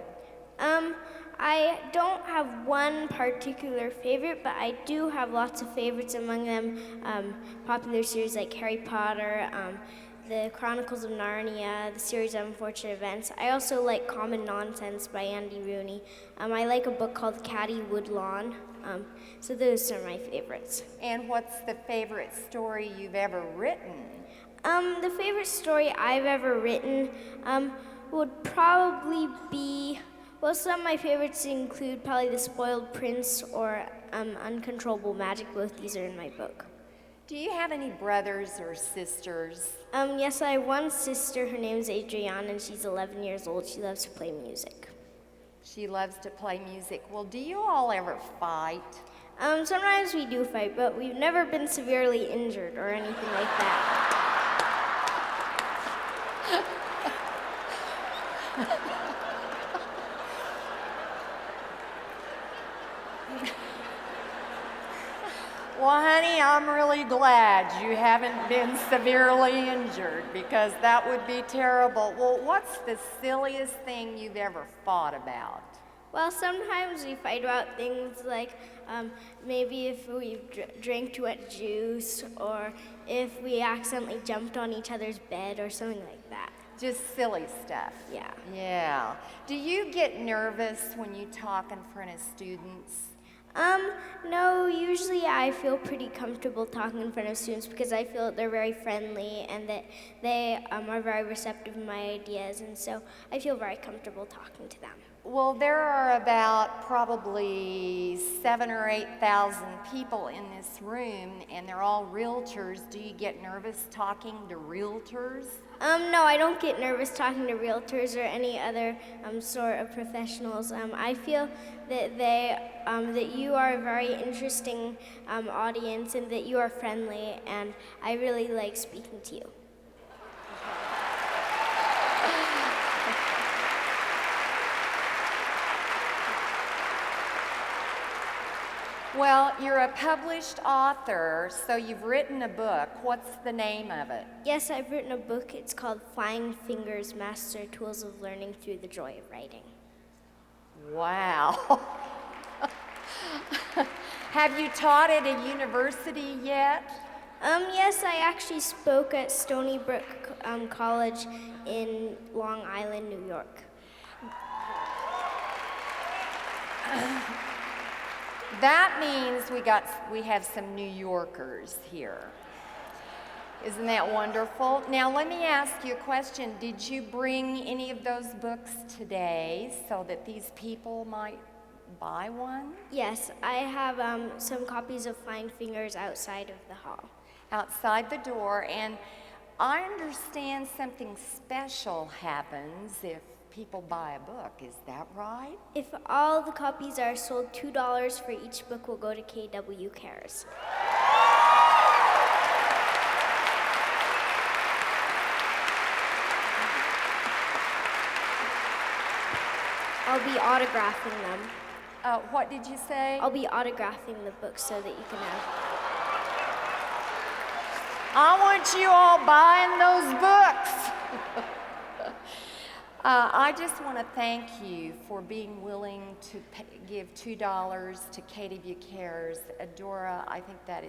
I don't have one particular favorite, but I do have lots of favorites, among them popular series like Harry Potter, the Chronicles of Narnia, the series of Unfortunate Events. I also like Common Nonsense by Andy Rooney. I like a book called Caddy Woodlawn. So those are my favorites. And what's the favorite story you've ever written? The favorite story I've ever written would probably be, well, some of my favorites include probably The Spoiled Prince or Uncontrollable Magic. Both these are in my book. Do you have any brothers or sisters? Yes, I have one sister. Her name's Adriana, and she's 11 years old. She loves to play music. She loves to play music. Well, do you all ever fight? Sometimes we do fight, but we've never been severely injured or anything like that. Well, honey, I'm really glad you haven't been severely injured because that would be terrible. Well, what's the silliest thing you've ever fought about? Well, sometimes we fight about things like maybe if we drank too much juice or if we accidentally jumped on each other's bed or something like that. Just silly stuff. Yeah. Yeah. Do you get nervous when you talk in front of students? No, usually I feel pretty comfortable talking in front of students because I feel that they're very friendly and that they are very receptive to my ideas, and so I feel very comfortable talking to them. Well, there are about probably 7,000 or 8,000 people in this room, and they're all realtors. Do you get nervous talking to realtors? No, I don't get nervous talking to realtors or any other sort of professionals. I feel that that you are a very interesting audience and that you are friendly, and I really like speaking to you. Well, you're a published author, so you've written a book. What's the name of it? Yes, I've written a book. It's called Flying Fingers, Master Tools of Learning Through the Joy of Writing. Wow. Have you taught at a university yet? Yes, I actually spoke at Stony Brook College in Long Island, New York. That means we have some New Yorkers here. Isn't that wonderful? Now let me ask you a question. Did you bring any of those books today so that these people might buy one? Yes, I have some copies of Flying Fingers outside of the hall. Outside the door, and I understand something special happens if people buy a book. Is that right? If all the copies are sold, $2 for each book will go to KW Cares. I'll be autographing them. What did you say? I'll be autographing the books so that you can have. I want you all buying those books. I just want to thank you for being willing to give $2 to KW Cares. Adora, I think that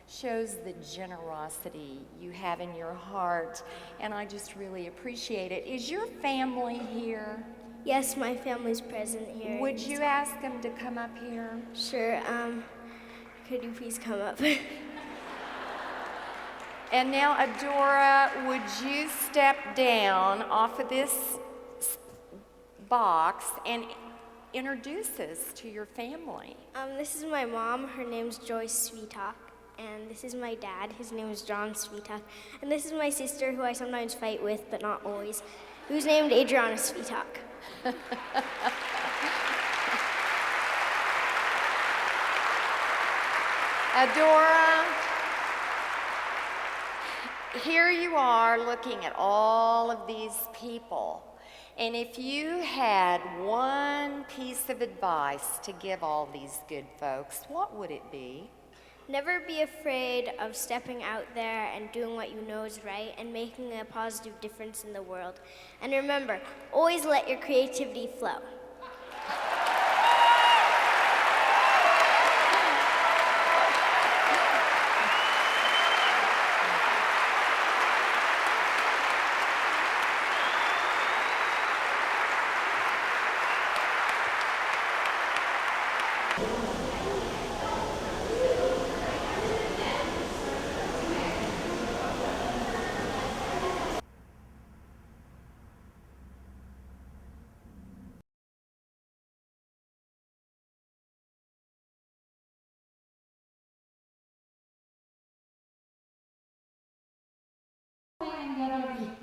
shows the generosity you have in your heart, and I just really appreciate it. Is your family here? Yes, my family's present here. Would you ask them to come up here? Sure. Could you please come up? And now, Adora, would you step down off of this box and introduce us to your family? This is my mom. Her name's Joyce Svitak. And this is my dad. His name is John Svitak. And this is my sister, who I sometimes fight with, but not always, who's named Adriana Svitak. Adora, here you are looking at all of these people. And if you had one piece of advice to give all these good folks, what would it be? Never be afraid of stepping out there and doing what you know is right and making a positive difference in the world. And remember, always let your creativity flow.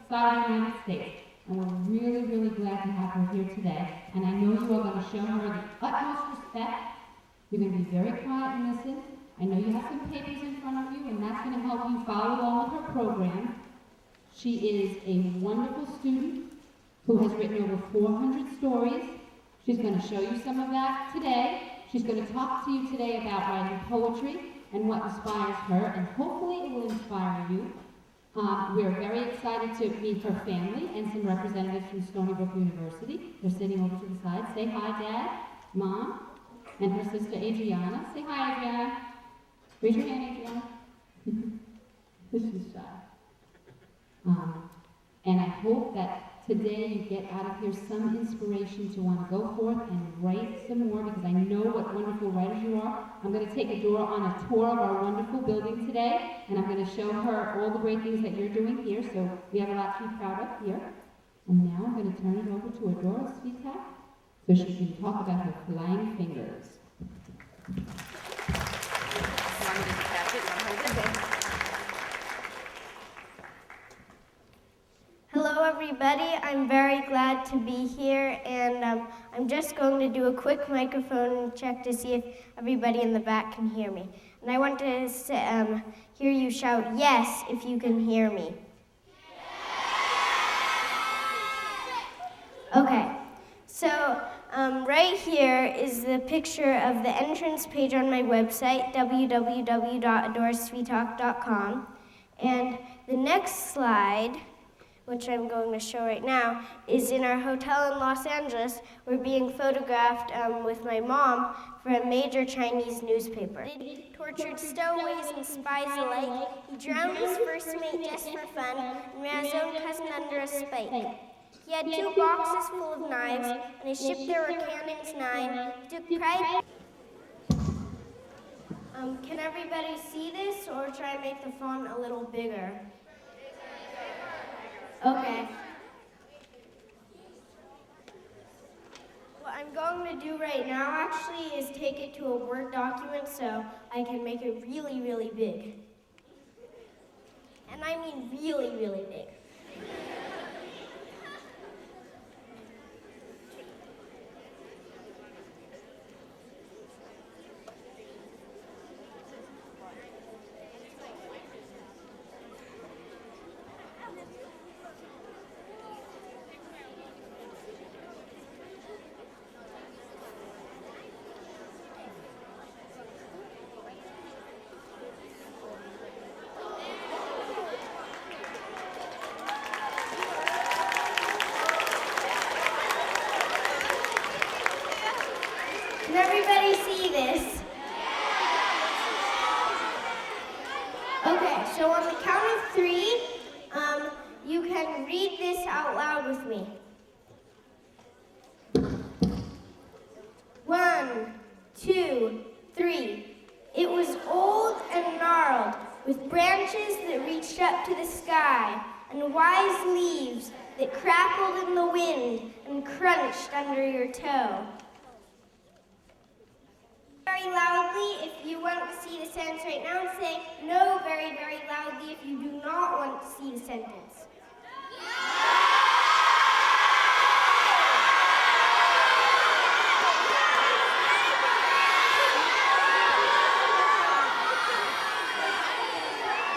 side of the United States. And we're really, really glad to have her here today. And I know you are going to show her the utmost respect. You're going to be very quiet and listen. I know you have some papers in front of you, and that's going to help you follow along with her program. She is a wonderful student who has written over 400 stories. She's going to show you some of that today. She's going to talk to you today about writing poetry and what inspires her, and hopefully it will inspire you. We're very excited to meet her family and some representatives from Stony Brook University. They're sitting over to the side. Say hi, Dad, Mom, and her sister Adriana. Say hi, Adriana. Raise your hand, Adriana. She's shy. And I hope that today you get out of here some inspiration to want to go forth and write some more, because I know what wonderful writers you are. I'm going to take Adora on a tour of our wonderful building today, and I'm going to show her all the great things that you're doing here, so we have a lot to be proud of here. And now I'm going to turn it over to Adora Svitak so she can talk about her flying fingers. Hello everybody, I'm very glad to be here, and I'm just going to do a quick microphone check to see if everybody in the back can hear me. And I want to hear you shout yes if you can hear me. Okay, so right here is the picture of the entrance page on my website, www.adorasvitak.com, and the next slide, which I'm going to show right now, is in our hotel in Los Angeles. We're being photographed with my mom for a major Chinese newspaper. He tortured stowaways and spies alike. He drowned his first mate just for fun and ran his own cousin under a spike. He had 2 boxes full of knives, and his ship there were cannons 9. He took pride. Can everybody see this, or try and make the font a little bigger? Okay. What I'm going to do right now actually is take it to a Word document so I can make it really, really big. And I mean really, really big. Can everybody see this? Okay, so on the count of 3, you can read this out loud with me. 1, 2, 3. It was old and gnarled, with branches that reached up to the sky, and wise leaves that crackled in the wind and crunched under your toe. Very loudly if you want to see the sentence right now, and say no very, very loudly if you do not want to see the sentence.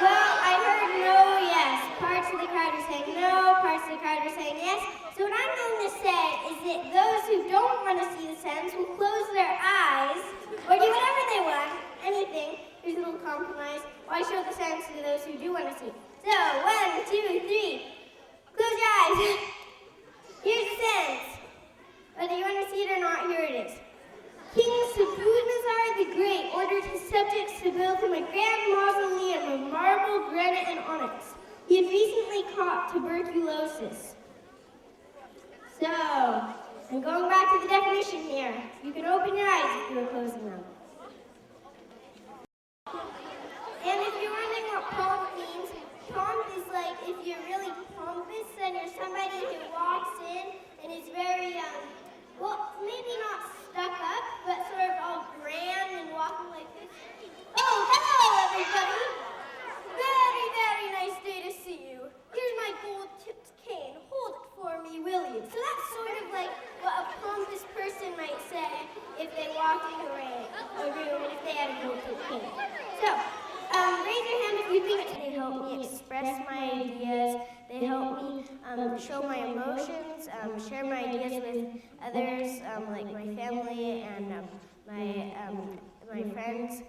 Well, I heard no, yes. Parts of the crowd are saying no, parts of the crowd are saying yes. So what I'm going to say is that those who don't want to see the sentence will close their eyes or do whatever they want, anything. Here's a little compromise. Why show the sentence to those who do want to see? So, 1, 2, 3. Close your eyes. Here's the sentence. Whether you want to see it or not, here it is. King Subhuznazar the Great ordered his subjects to build him a grand mausoleum of marble, granite, and onyx. He had recently caught tuberculosis. So, I'm going back to the definition here. You can open your eyes if you're closing them. And if you're wondering what pomp means, pomp is like if you're really pompous and you're somebody who walks in and is very, well, maybe not stuck up, but sort of all grand and walking like this. Oh, hello everybody! Very, very nice day to see you. Here's my gold-tipped few things. They help me express my ideas. They help me show my emotions, share my ideas with others, like my family and my friends.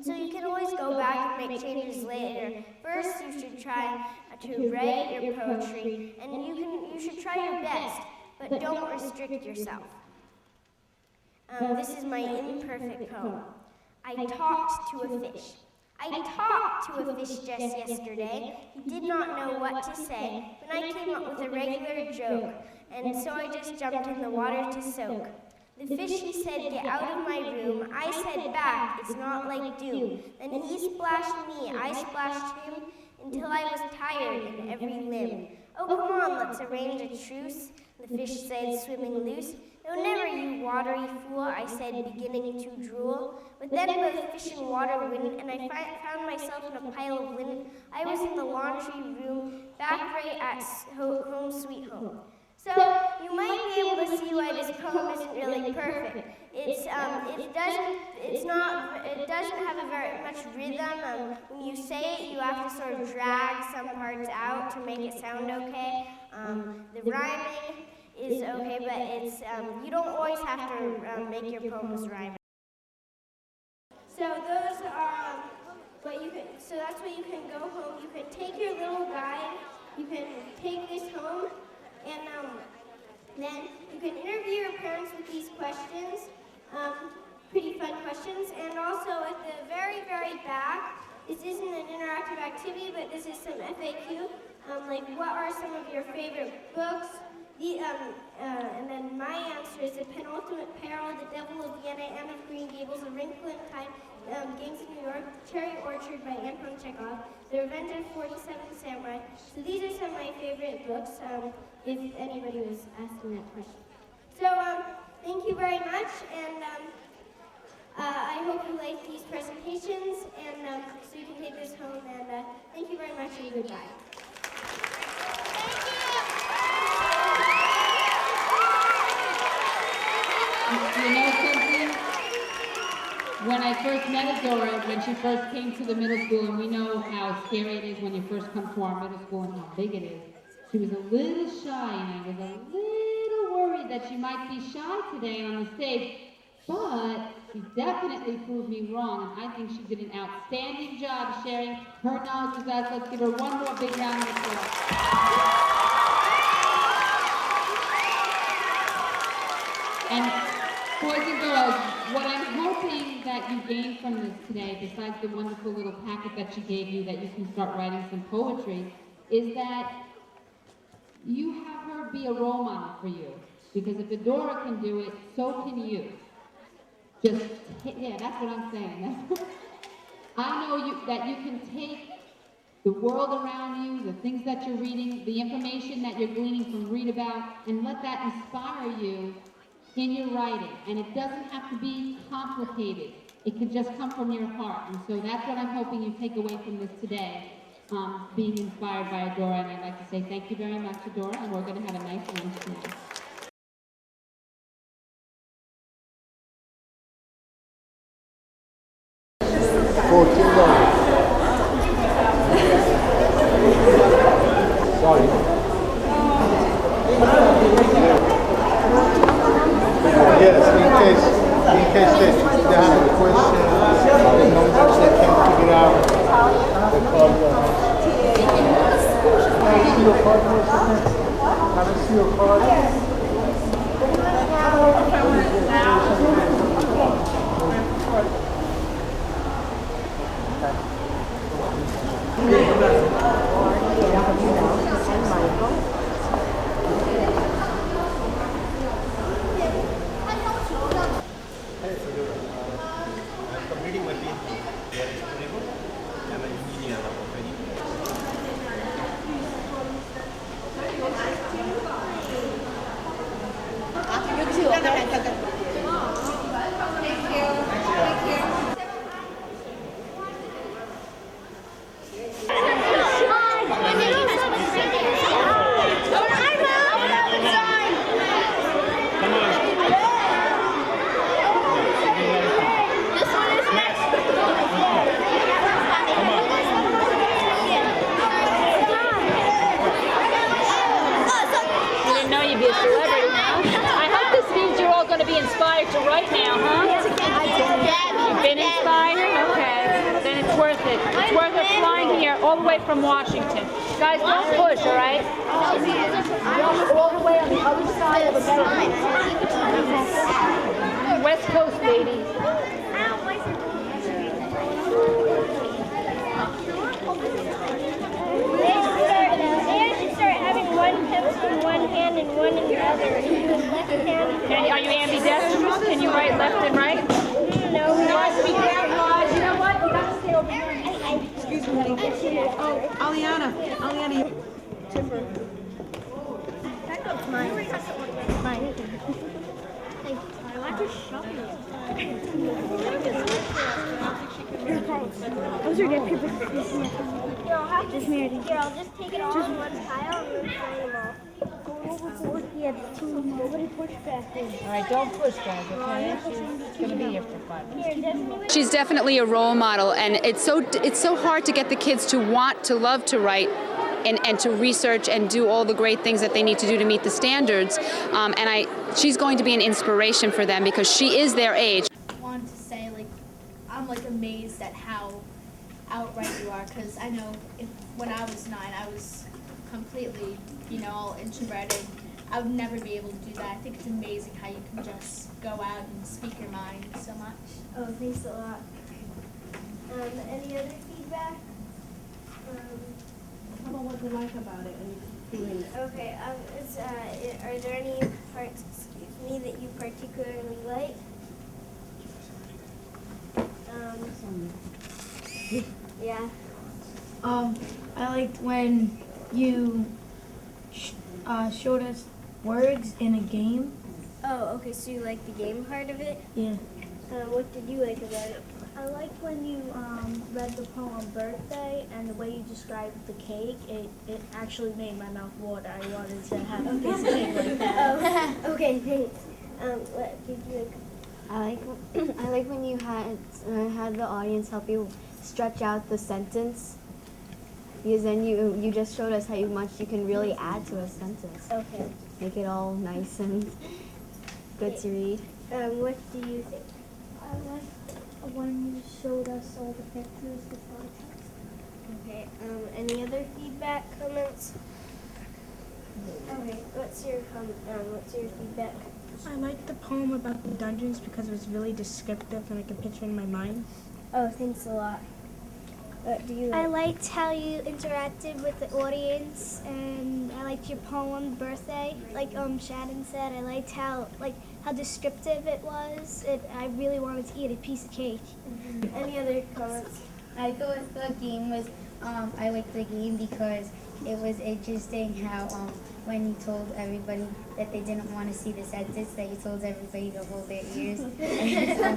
So you can always go back and make changes later. First, you should try to write your poetry, and you should try your best, but don't restrict yourself. This is my imperfect poem. I talked to a fish. I talked to a fish just yesterday. He did not know what to say, but I came up with a regular joke, and so I just jumped in the water to soak. The fish, he said, get out of my room. I said back, it's not like doom. Then he splashed me, I splashed him, until I was tired in every limb. Oh, come on, let's arrange a truce, the fish said, swimming loose. No, never, you watery fool, I said, beginning to drool. But then both fish and water wouldn't, and I found myself in a pile of linen. I was in the laundry room, back right at home sweet home. So you might be able to see why this poem isn't really perfect. It doesn't have a very much rhythm. When you say it, you have to sort of drag some parts out to make it sound okay. The rhyming is okay, but it's you don't always have to make your poems rhyme. So those are so that's what you can go home. You can take your little guide. You can take this home. And then you can interview your parents with these questions, pretty fun questions. And also at the very, very back, this isn't an interactive activity, but this is some FAQ, like what are some of your favorite books? And then my answer is The Penultimate Peril, The Devil of Vienna, Anne of Green Gables, A Wrinkle in Time, Gangs of New York, Cherry Orchard by Anton Chekhov, The Revenge of 47 Samurai. So these are some of my favorite books, if anybody was asking that question. So thank you very much, and I hope you like these presentations, and so you can take this home, and thank you very much, and goodbye. You know something? When I first met Adora, when she first came to the middle school, and we know how scary it is when you first come to our middle school and how big it is, she was a little shy, and I was a little worried that she might be shy today on the stage, but she definitely proved me wrong, and I think she did an outstanding job sharing her knowledge with us. Let's give her one more big round of applause. And boys and girls, what I'm hoping that you gain from this today, besides the wonderful little packet that she gave you that you can start writing some poetry, is that you have her be a role model for you. Because if Adora can do it, so can you. Yeah, that's what I'm saying. I know that you can take the world around you, the things that you're reading, the information that you're gleaning from Read About, and let that inspire you in your writing. And it doesn't have to be complicated. It can just come from your heart. And so that's what I'm hoping you take away from this today, being inspired by Adora. And I'd like to say thank you very much, Adora, and we're going to have a nice lunch tonight. Sorry. Yes, in case they have a question, the numbers they can't figure out, they call Can I see your card for a second? Can I see your card? Come on. all the way from Washington. Guys, don't push, all right? All the way on the other side of America. West Coast, baby. They should start having one pencil in one hand and one in the other. Are you ambidextrous? Can you write left and right? No, we must be careful. You know what? You got to stay over here. Excuse me, honey. Oh, Aliana, Tipper. Mine. I just shopping. Those are good paper. Just married. Here, I'll just take it all in one pile and then sign them all. Yeah, the two. Nobody push back in. All right, don't push, guys, okay? She's going to be here for 5 minutes. She's definitely a role model, and it's so hard to get the kids to want to love to write and to research and do all the great things that they need to do to meet the standards. She's going to be an inspiration for them because she is their age. I wanted to say, like, I'm like amazed at how outright you are, because I know when I was 9, I was completely, all introverted. I would never be able to do that. I think it's amazing how you can just go out and speak your mind so much. Oh, thanks a lot. Any other feedback? How about what you like about it and doing it? Okay, are there any parts, that you particularly like? Yeah. I liked when you showed us words in a game. Oh, okay, so you like the game part of it? Yeah. What did you like about it? I liked when you read the poem Birthday, and the way you described the cake, it actually made my mouth water. I wanted to have a piece of cake like that. Okay, thanks. What did you like? I like when you had the audience help you stretch out the sentence, because then you just showed us how much you can really add to a sentence. Okay. Make it all nice and good to read. What do you think? I liked when you showed us all the pictures before text. Okay. Any other feedback, comments? Okay. What's your feedback? I liked the poem about the dungeons because it was really descriptive and I could picture it in my mind. Oh, thanks a lot. What do you like? I liked how you interacted with the audience, and I liked your poem Birthday. Like Shannon said, I liked how descriptive it was. I really wanted to eat a piece of cake. Mm-hmm. Any other comments? I thought the game was, I liked the game because it was interesting how when you told everybody that they didn't want to see the sentence, that you told everybody to hold their ears and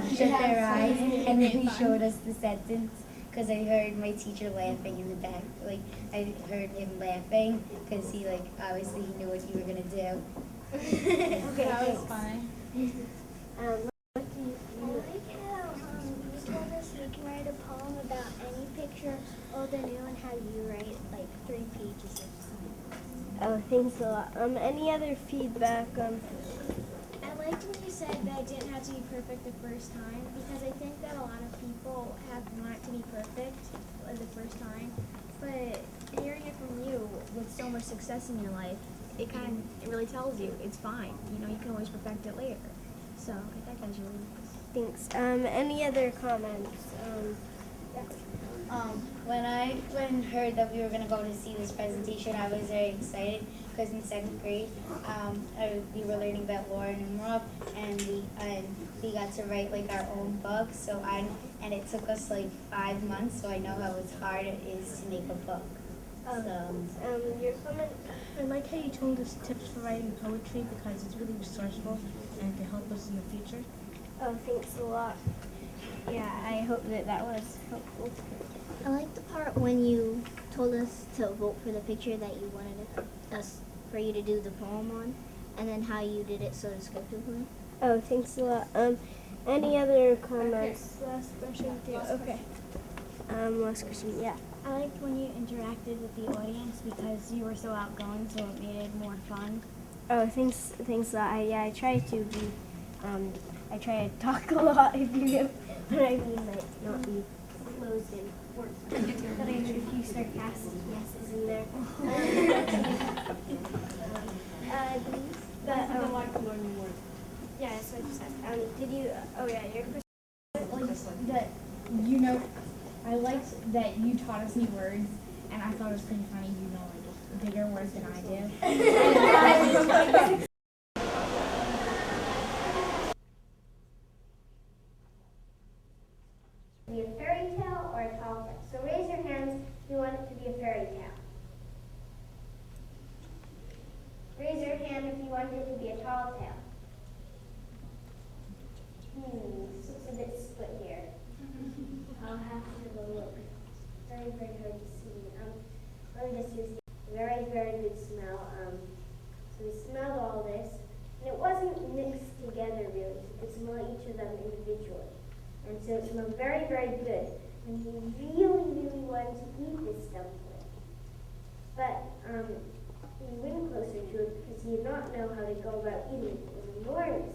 shut their eyes, and then he showed us the sentence. Because I heard my teacher laughing in the back. Like, I heard him laughing because he, obviously he knew what you were going to do. Okay, that was funny. What do you like how you told us you can write a poem about any picture old or new, and how you write, 3 pages of something. Oh, thanks a lot. Any other feedback? I liked when you said that it didn't have to be perfect the first time, because I think that a lot of people want it to be perfect the first time, but hearing it from you with so much success in your life, it really tells you it's fine. You can always perfect it later. So I think that was really nice. Thanks. Any other comments? When I heard that we were going to go to see this presentation, I was very excited because in 2nd grade, we were learning about Laura and Rob, and we got to write our own book. And it took us 5 months, so I know how hard it is to make a book. Your comment? I like how you told us tips for writing poetry because it's really resourceful and can help us in the future. Oh, thanks a lot. Yeah, I hope that was helpful. I like the part when you told us to vote for the picture that you wanted for you to do the poem on, and then how you did it so descriptively. Oh, thanks a lot. Any other comments? Last question. Okay. Last question. Yeah. I liked when you interacted with the audience because you were so outgoing, so it made it more fun. Oh, thanks a lot. I try to be. I try to talk a lot if you get what I mean, not be closed in. But I heard a few sarcastic yeses in there. But, yeah, that's what I just said. Did you, oh yeah, your question? That, you know, I liked that you taught us new words, and I thought it was pretty funny, you know, like, bigger words than I do. Be a fairy tale or a tall tale. So raise your hands if you want it to be a fairy tale. Raise your hand if you want it to be a tall tale. This looks a bit split here. I'll have to have a look. Very, very hard to see. Let me just use the very, very good smell. So we smelled all this, and it wasn't mixed together really. So you could smell each of them individually. And so it smelled very, very good. And he really, really wanted to eat this dumpling. But he went closer to it because he did not know how to go about eating it. It was enormous.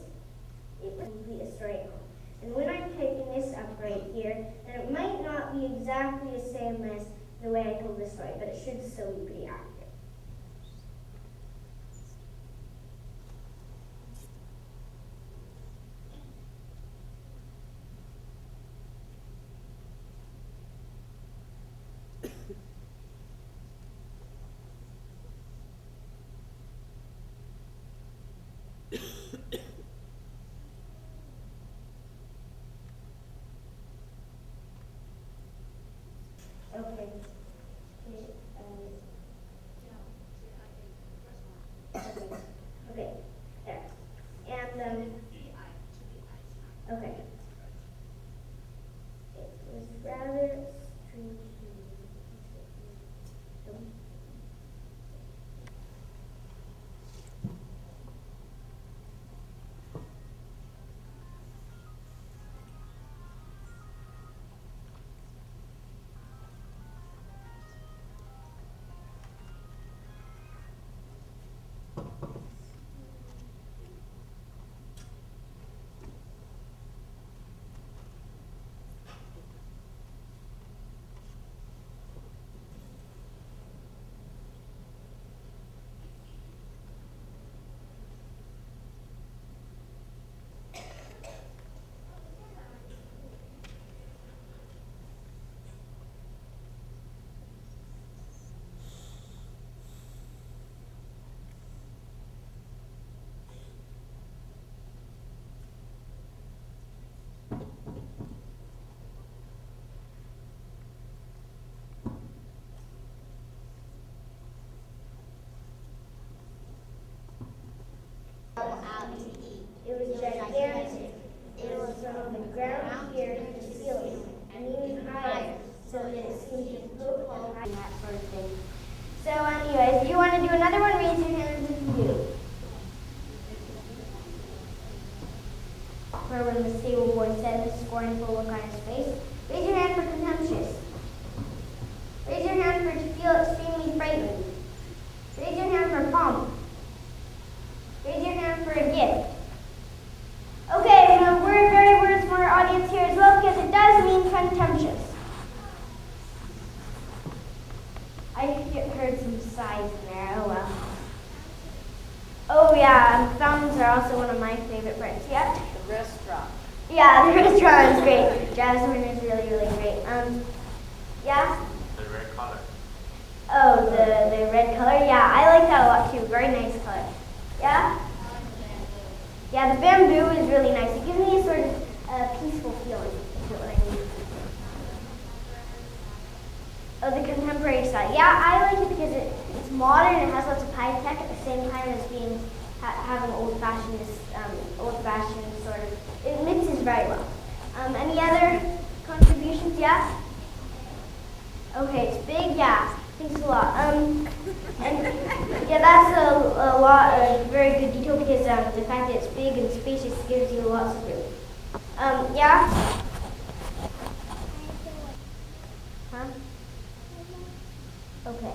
It would be a straight one. And when I'm taking this up right here, then it might not be exactly the same as the way I told the story, but it should still be pretty accurate. Okay. Okay. There. And okay. It was rather strange. It was gigantic. It was from the ground here to the ceiling, and even higher, so that it seemed to poke and hide that sort of thing. So anyways, if you want to do another one, raise your hands if you do. For when the stable boy said, the scornful look on his face. Raise your hand for contemptuous. Raise your hand for to feel extremely frightened. Raise your hand for pomp. Raise your hand for a gift. Okay, now very words from our audience here as well, because it does mean contemptuous. I heard some sighs in there, oh well. Oh yeah, fountains are also one of my favorite parts, yeah? The restaurant. Yeah, the restaurant is great. Jasmine is really, really great. Yeah? The red color. Oh, the red color? Yeah, I like that a lot too. Very nice color. Yeah? Yeah, the bamboo is really nice. It gives me a sort of peaceful feeling, if you know what I mean. Oh, the contemporary style. Yeah, I like it because it's modern and it has lots of high tech at the same time as being having old-fashioned sort of. It mixes very well. Any other contributions? Yeah. Okay, it's big. Yeah, thanks a lot. And yeah, that's a lot of very good detail because the fact that it's big and spacious gives you lots of room. Yeah. Huh? Okay.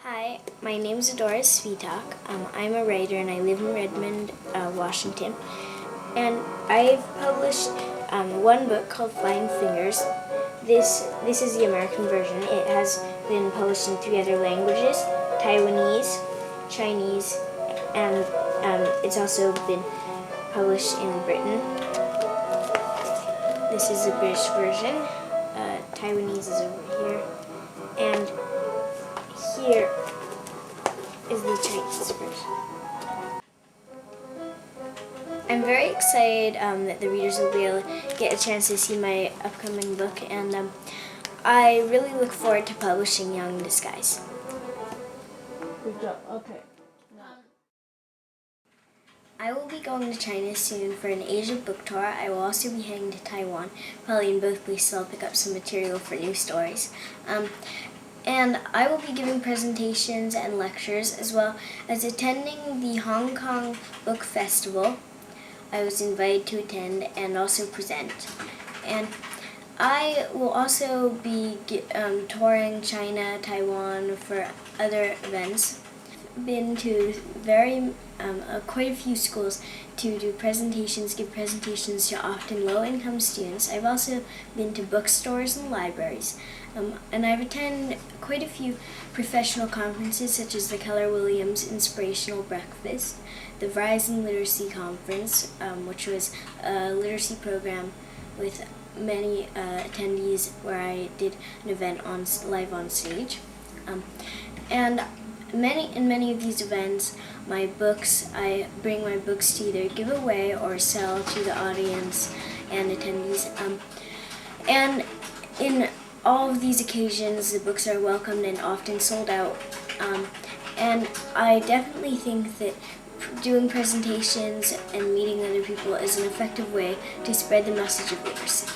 Hi, my name is Adora Svitak. I'm a writer and I live in Redmond, Washington. And I've published one book called Flying Fingers. This is the American version. It has been published in 3 other languages, Taiwanese, Chinese, and it's also been published in Britain. This is the British version. Taiwanese is over here. And here is the Chinese version. I'm very excited that the readers will be able to get a chance to see my upcoming book, and I really look forward to publishing Young Disguise. Good job. Okay. I will be going to China soon for an Asia book tour. I will also be heading to Taiwan. Probably in both places I'll pick up some material for new stories. And I will be giving presentations and lectures as well as attending the Hong Kong Book Festival. I was invited to attend and also present. And I will also be touring China, Taiwan for other events. Been to quite a few schools to do presentations, give presentations to often low-income students. I've also been to bookstores and libraries. And I've attended quite a few professional conferences such as the Keller Williams Inspirational Breakfast, the Verizon Literacy Conference, which was a literacy program with many attendees where I did an event live on stage. And in many of these events, I bring my books to either give away or sell to the audience and attendees. And in all of these occasions, the books are welcomed and often sold out. And I definitely think that doing presentations and meeting other people is an effective way to spread the message of literacy.